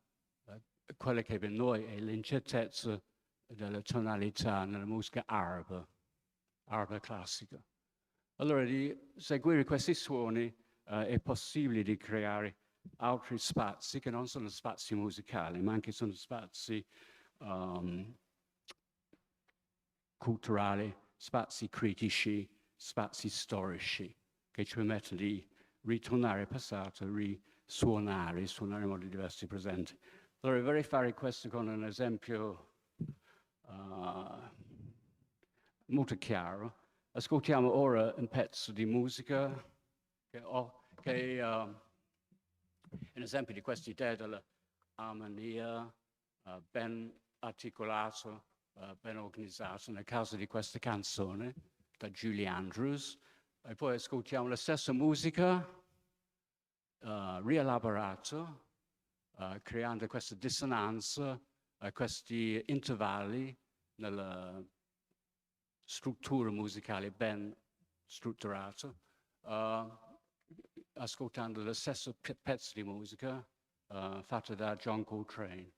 quelle che per noi è l'incertezza della tonalità nella musica araba classica. Allora, di seguire questi suoni è possibile di creare altri spazi che non sono spazi musicali, ma anche sono spazi culturali, spazi critici, spazi storici, che ci permettono di ritornare al passato, suonare in modi diversi presenti. Allora, vorrei fare questo con un esempio molto chiaro. Ascoltiamo ora un pezzo di musica che è un esempio di questa idea dell'armonia ben articolato, ben organizzato, nel caso di questa canzone da Julie Andrews, e poi ascoltiamo la stessa musica rielaborata, creando questa dissonanza, questi intervalli nella struttura musicale ben strutturata, ascoltando lo stesso pezzo di musica fatto da John Coltrane.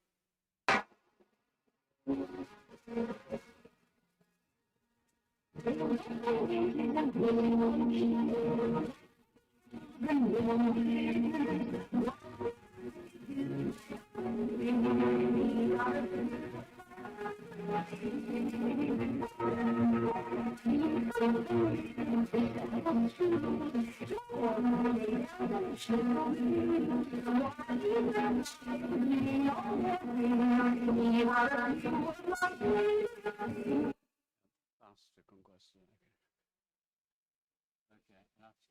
Basta con questo. Ok, grazie.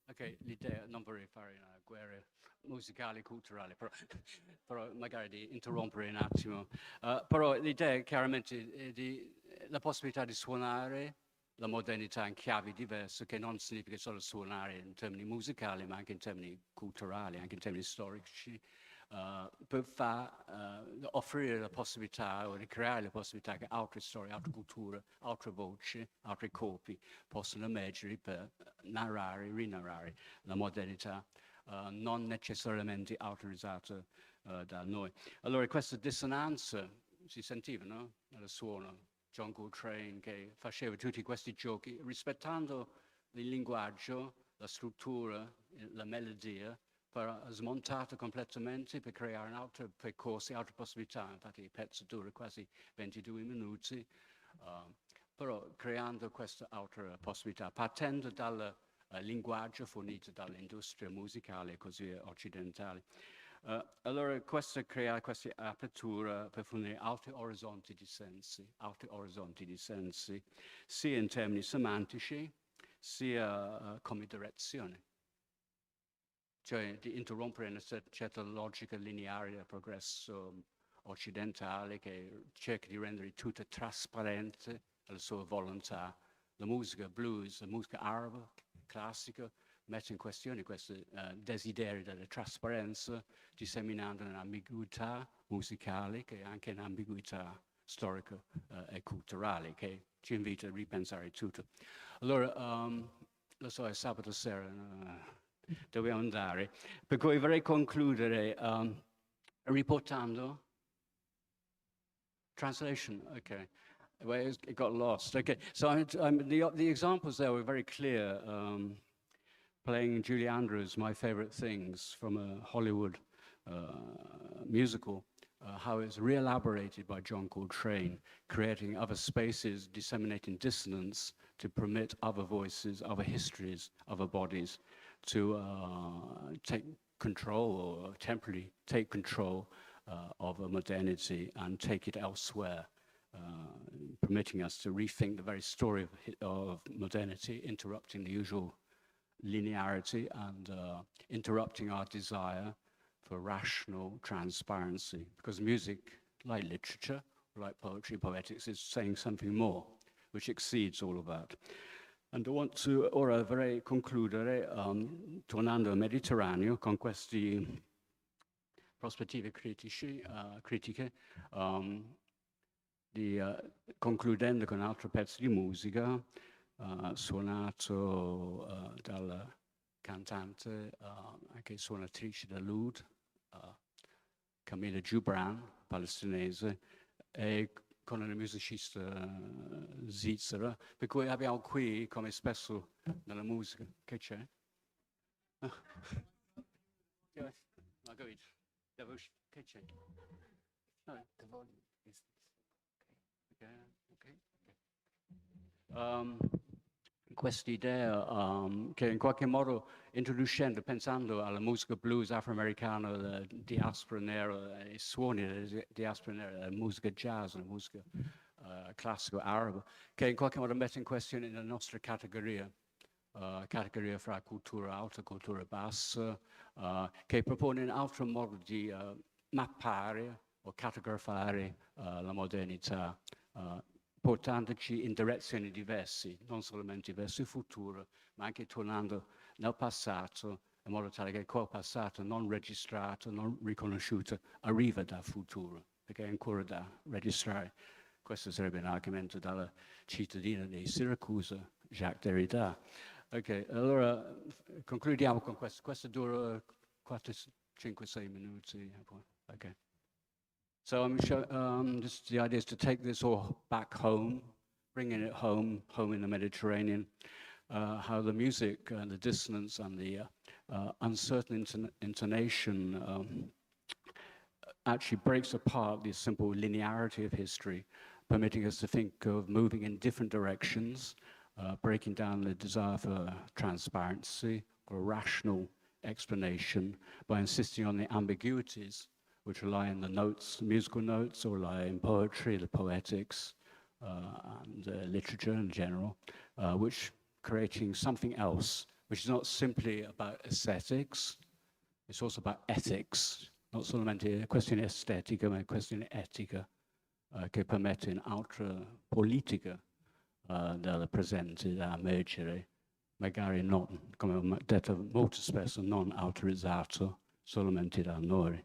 Ok, l'idea, non vorrei fare una guerra musicale, culturale, però magari di interrompere un attimo. Però l'idea chiaramente è la possibilità di suonare la modernità in chiavi diverse, che non significa solo suonare in termini musicali, ma anche in termini culturali, anche in termini storici, per offrire la possibilità o ricreare la possibilità che altre storie, altre culture, altre voci, altri corpi possano emergere per narrare, rinarrare la modernità, non necessariamente autorizzata da noi. Allora questa dissonanza si sentiva, no? Nel suono. John Coltrane che faceva tutti questi giochi rispettando il linguaggio, la struttura, la melodia, smontato completamente per creare un altro percorso, altre possibilità. Infatti il pezzo dura quasi 22 minuti, però creando questa altra possibilità, partendo dal linguaggio fornito dall'industria musicale così occidentale. Allora questo crea questa apertura per fornire altri orizzonti di sensi, sia in termini semantici, sia come direzione. Cioè di interrompere una certa logica lineare del progresso occidentale che cerca di rendere tutto trasparente alla sua volontà. La musica blues, la musica araba, classica, mette in questione questo desiderio della trasparenza, disseminando un'ambiguità musicale che è anche un'ambiguità storica e culturale che ci invita a ripensare tutto. Allora, lo so, è sabato sera, dobbiamo andare, per cui vorrei concludere riportando translation. Okay, well, it got lost. Okay, so the examples there were very clear. Playing Julie Andrews, My Favorite Things, from a Hollywood musical, how it's re-elaborated by John Coltrane, creating other spaces, disseminating dissonance to permit other voices, other histories, other bodies to take control or temporarily take control of a modernity and take it elsewhere, permitting us to rethink the very story of modernity, interrupting the usual linearity and interrupting our desire for rational transparency. Because music, like literature, like poetry, poetics, is saying something more, which exceeds all of that. And I want to ora vorrei concludere tornando al Mediterraneo con queste prospettive critiche, concludendo con un altro pezzo di musica suonato dal cantante, anche suonatrice dell'oud, Camilla Gibran, palestinese, e con una musicista svizzera, per cui abbiamo qui, come spesso nella musica, che c'è? Margherita, che c'è? No, the volume is quest'idea che in qualche modo introducendo, pensando alla musica blues afroamericana, la diaspora nera, i suoni della diaspora nera, la musica jazz, la musica classica araba, che in qualche modo mette in questione la nostra categoria fra cultura alta e cultura bassa, che propone un altro modo di mappare o cartografare la modernità, portandoci in direzioni diverse, non solamente verso il futuro, ma anche tornando nel passato, in modo tale che quel passato non registrato, non riconosciuto, arriva dal futuro, perché è ancora da registrare. Questo sarebbe un argomento dalla cittadina di Siracusa, Jacques Derrida. Ok, allora concludiamo con questo. Questo dura 5-6 minuti. Okay. So just the idea is to take this all back home, bringing it home in the Mediterranean, how the music and the dissonance and the uncertain intonation actually breaks apart the simple linearity of history, permitting us to think of moving in different directions, breaking down the desire for transparency or rational explanation by insisting on the ambiguities which lie in the notes, musical notes, or lie in poetry, the poetics, and literature in general, which creating something else, which is not simply about aesthetics, it's also about ethics, not solamente una questione estetica, ma una questione etica, che permette un'altra politica del presente da emergere, magari non, come ho detto molto spesso, non autorizzato solamente da noi.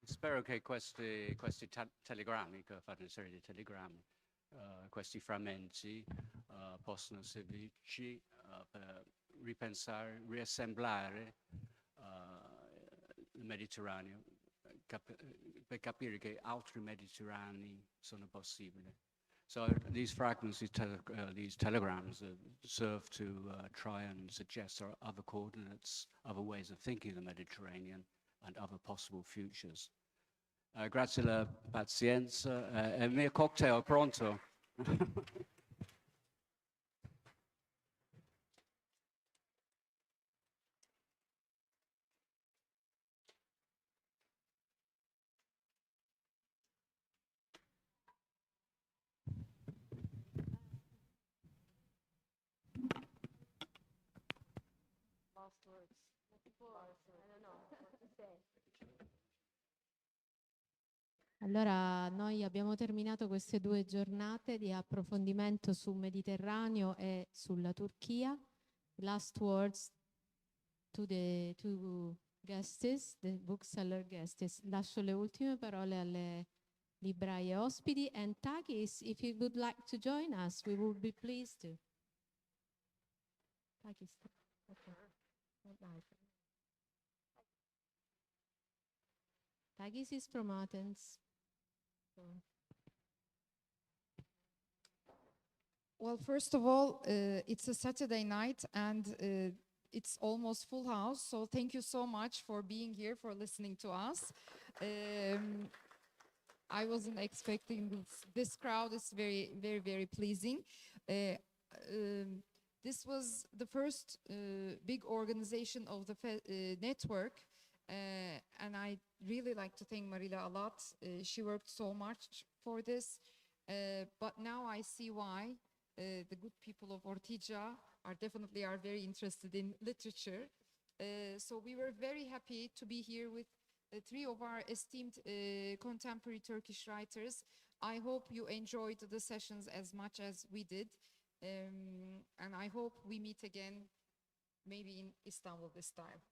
Spero che questi telegrammi, che fate una serie di telegrammi, questi frammenti possano servirci per ripensare, riassemblare il Mediterraneo, per capire che altri Mediterranei sono possibili. So these fragments, these telegrams serve to try and suggest other coordinates, other ways of thinking of the Mediterranean and other possible futures. Grazie alla pazienza. Il mio cocktail è pronto. Allora, noi abbiamo terminato queste 2 giornate di approfondimento sul Mediterraneo e sulla Turchia. Last words to the two guests, the bookseller guests. Lascio le ultime parole alle libraie ospiti. And Takis, if you would like to join us, we would be pleased to. Takis, okay. Takis is from Athens. Well, first of all, it's a Saturday night and it's almost full house. So thank you so much for being here, for listening to us. I wasn't expecting this. This crowd is very, very, very pleasing. This was the first big organization of the network. And I really like to thank Marila a lot. She worked so much for this. But now I see why the good people of Ortigia are very interested in literature. So we were very happy to be here with 3 of our esteemed contemporary Turkish writers. I hope you enjoyed the sessions as much as we did. And I hope we meet again, maybe in Istanbul this time.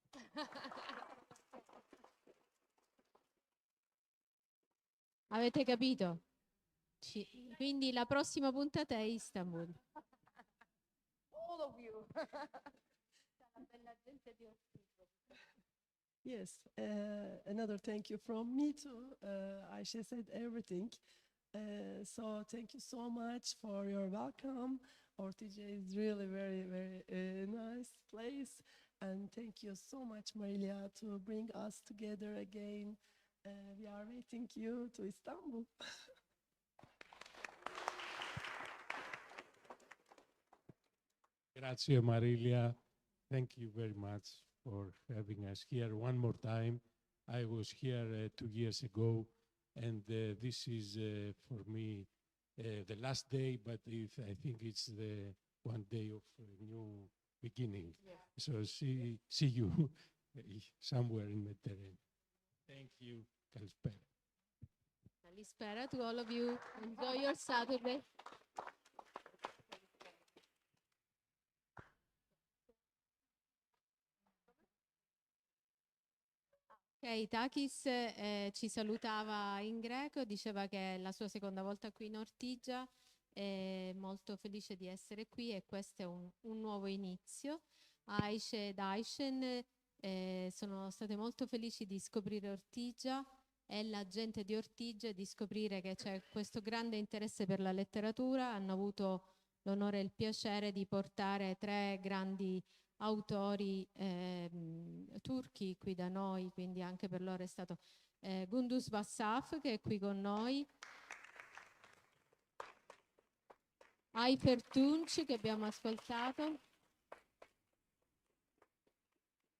Avete capito? Quindi la prossima puntata è Istanbul. All of you. Yes, another thank you from me too. Ayşe said everything. So thank you so much for your welcome. Ortigia is really very, very nice place. And thank you so much, Marilia, to bring us together again. We are waiting you to Istanbul. Grazie, Marilia. Thank you very much for having us here one more time. I was here 2 years ago, and this is for me the last day, but I think it's the one day of a new beginning. Yeah. So see you somewhere in Mediterranean. Thank you. Kalispera. Kalispera to all of you. Enjoy your Saturday. Ok, Takis ci salutava in greco, diceva che è la sua seconda volta qui in Ortigia, è molto felice di essere qui e questo è un nuovo inizio. Ayşe ed Ayşen sono state molto felici di scoprire Ortigia e la gente di Ortigia, di scoprire che c'è questo grande interesse per la letteratura. Hanno avuto l'onore e il piacere di portare 3 grandi autori turchi qui da noi, quindi anche per loro è stato Gündüz Vassaf, che è qui con noi, Ayfer Tunc, che abbiamo ascoltato,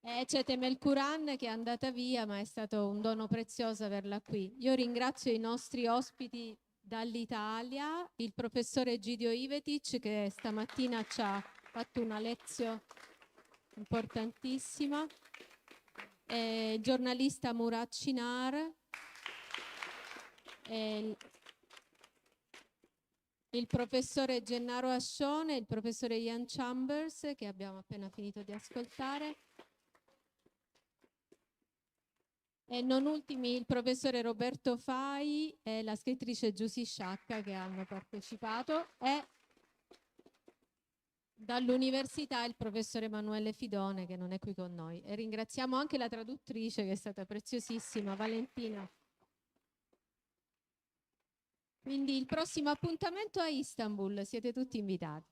e Cetem El Kuran, che è andata via, ma è stato un dono prezioso averla qui. Io ringrazio i nostri ospiti dall'Italia, il professore Egidio Ivetic, che stamattina ci ha fatto una lezione importantissima, il giornalista Murat Çınar, il professore Gennaro Ascione, il professore Iain Chambers, che abbiamo appena finito di ascoltare, E non ultimi il professore Roberto Fai e la scrittrice Giusy Sciacca che hanno partecipato, e dall'università il professore Emanuele Fidone che non è qui con noi. E ringraziamo anche la traduttrice che è stata preziosissima, Valentina. Quindi il prossimo appuntamento a Istanbul, siete tutti invitati.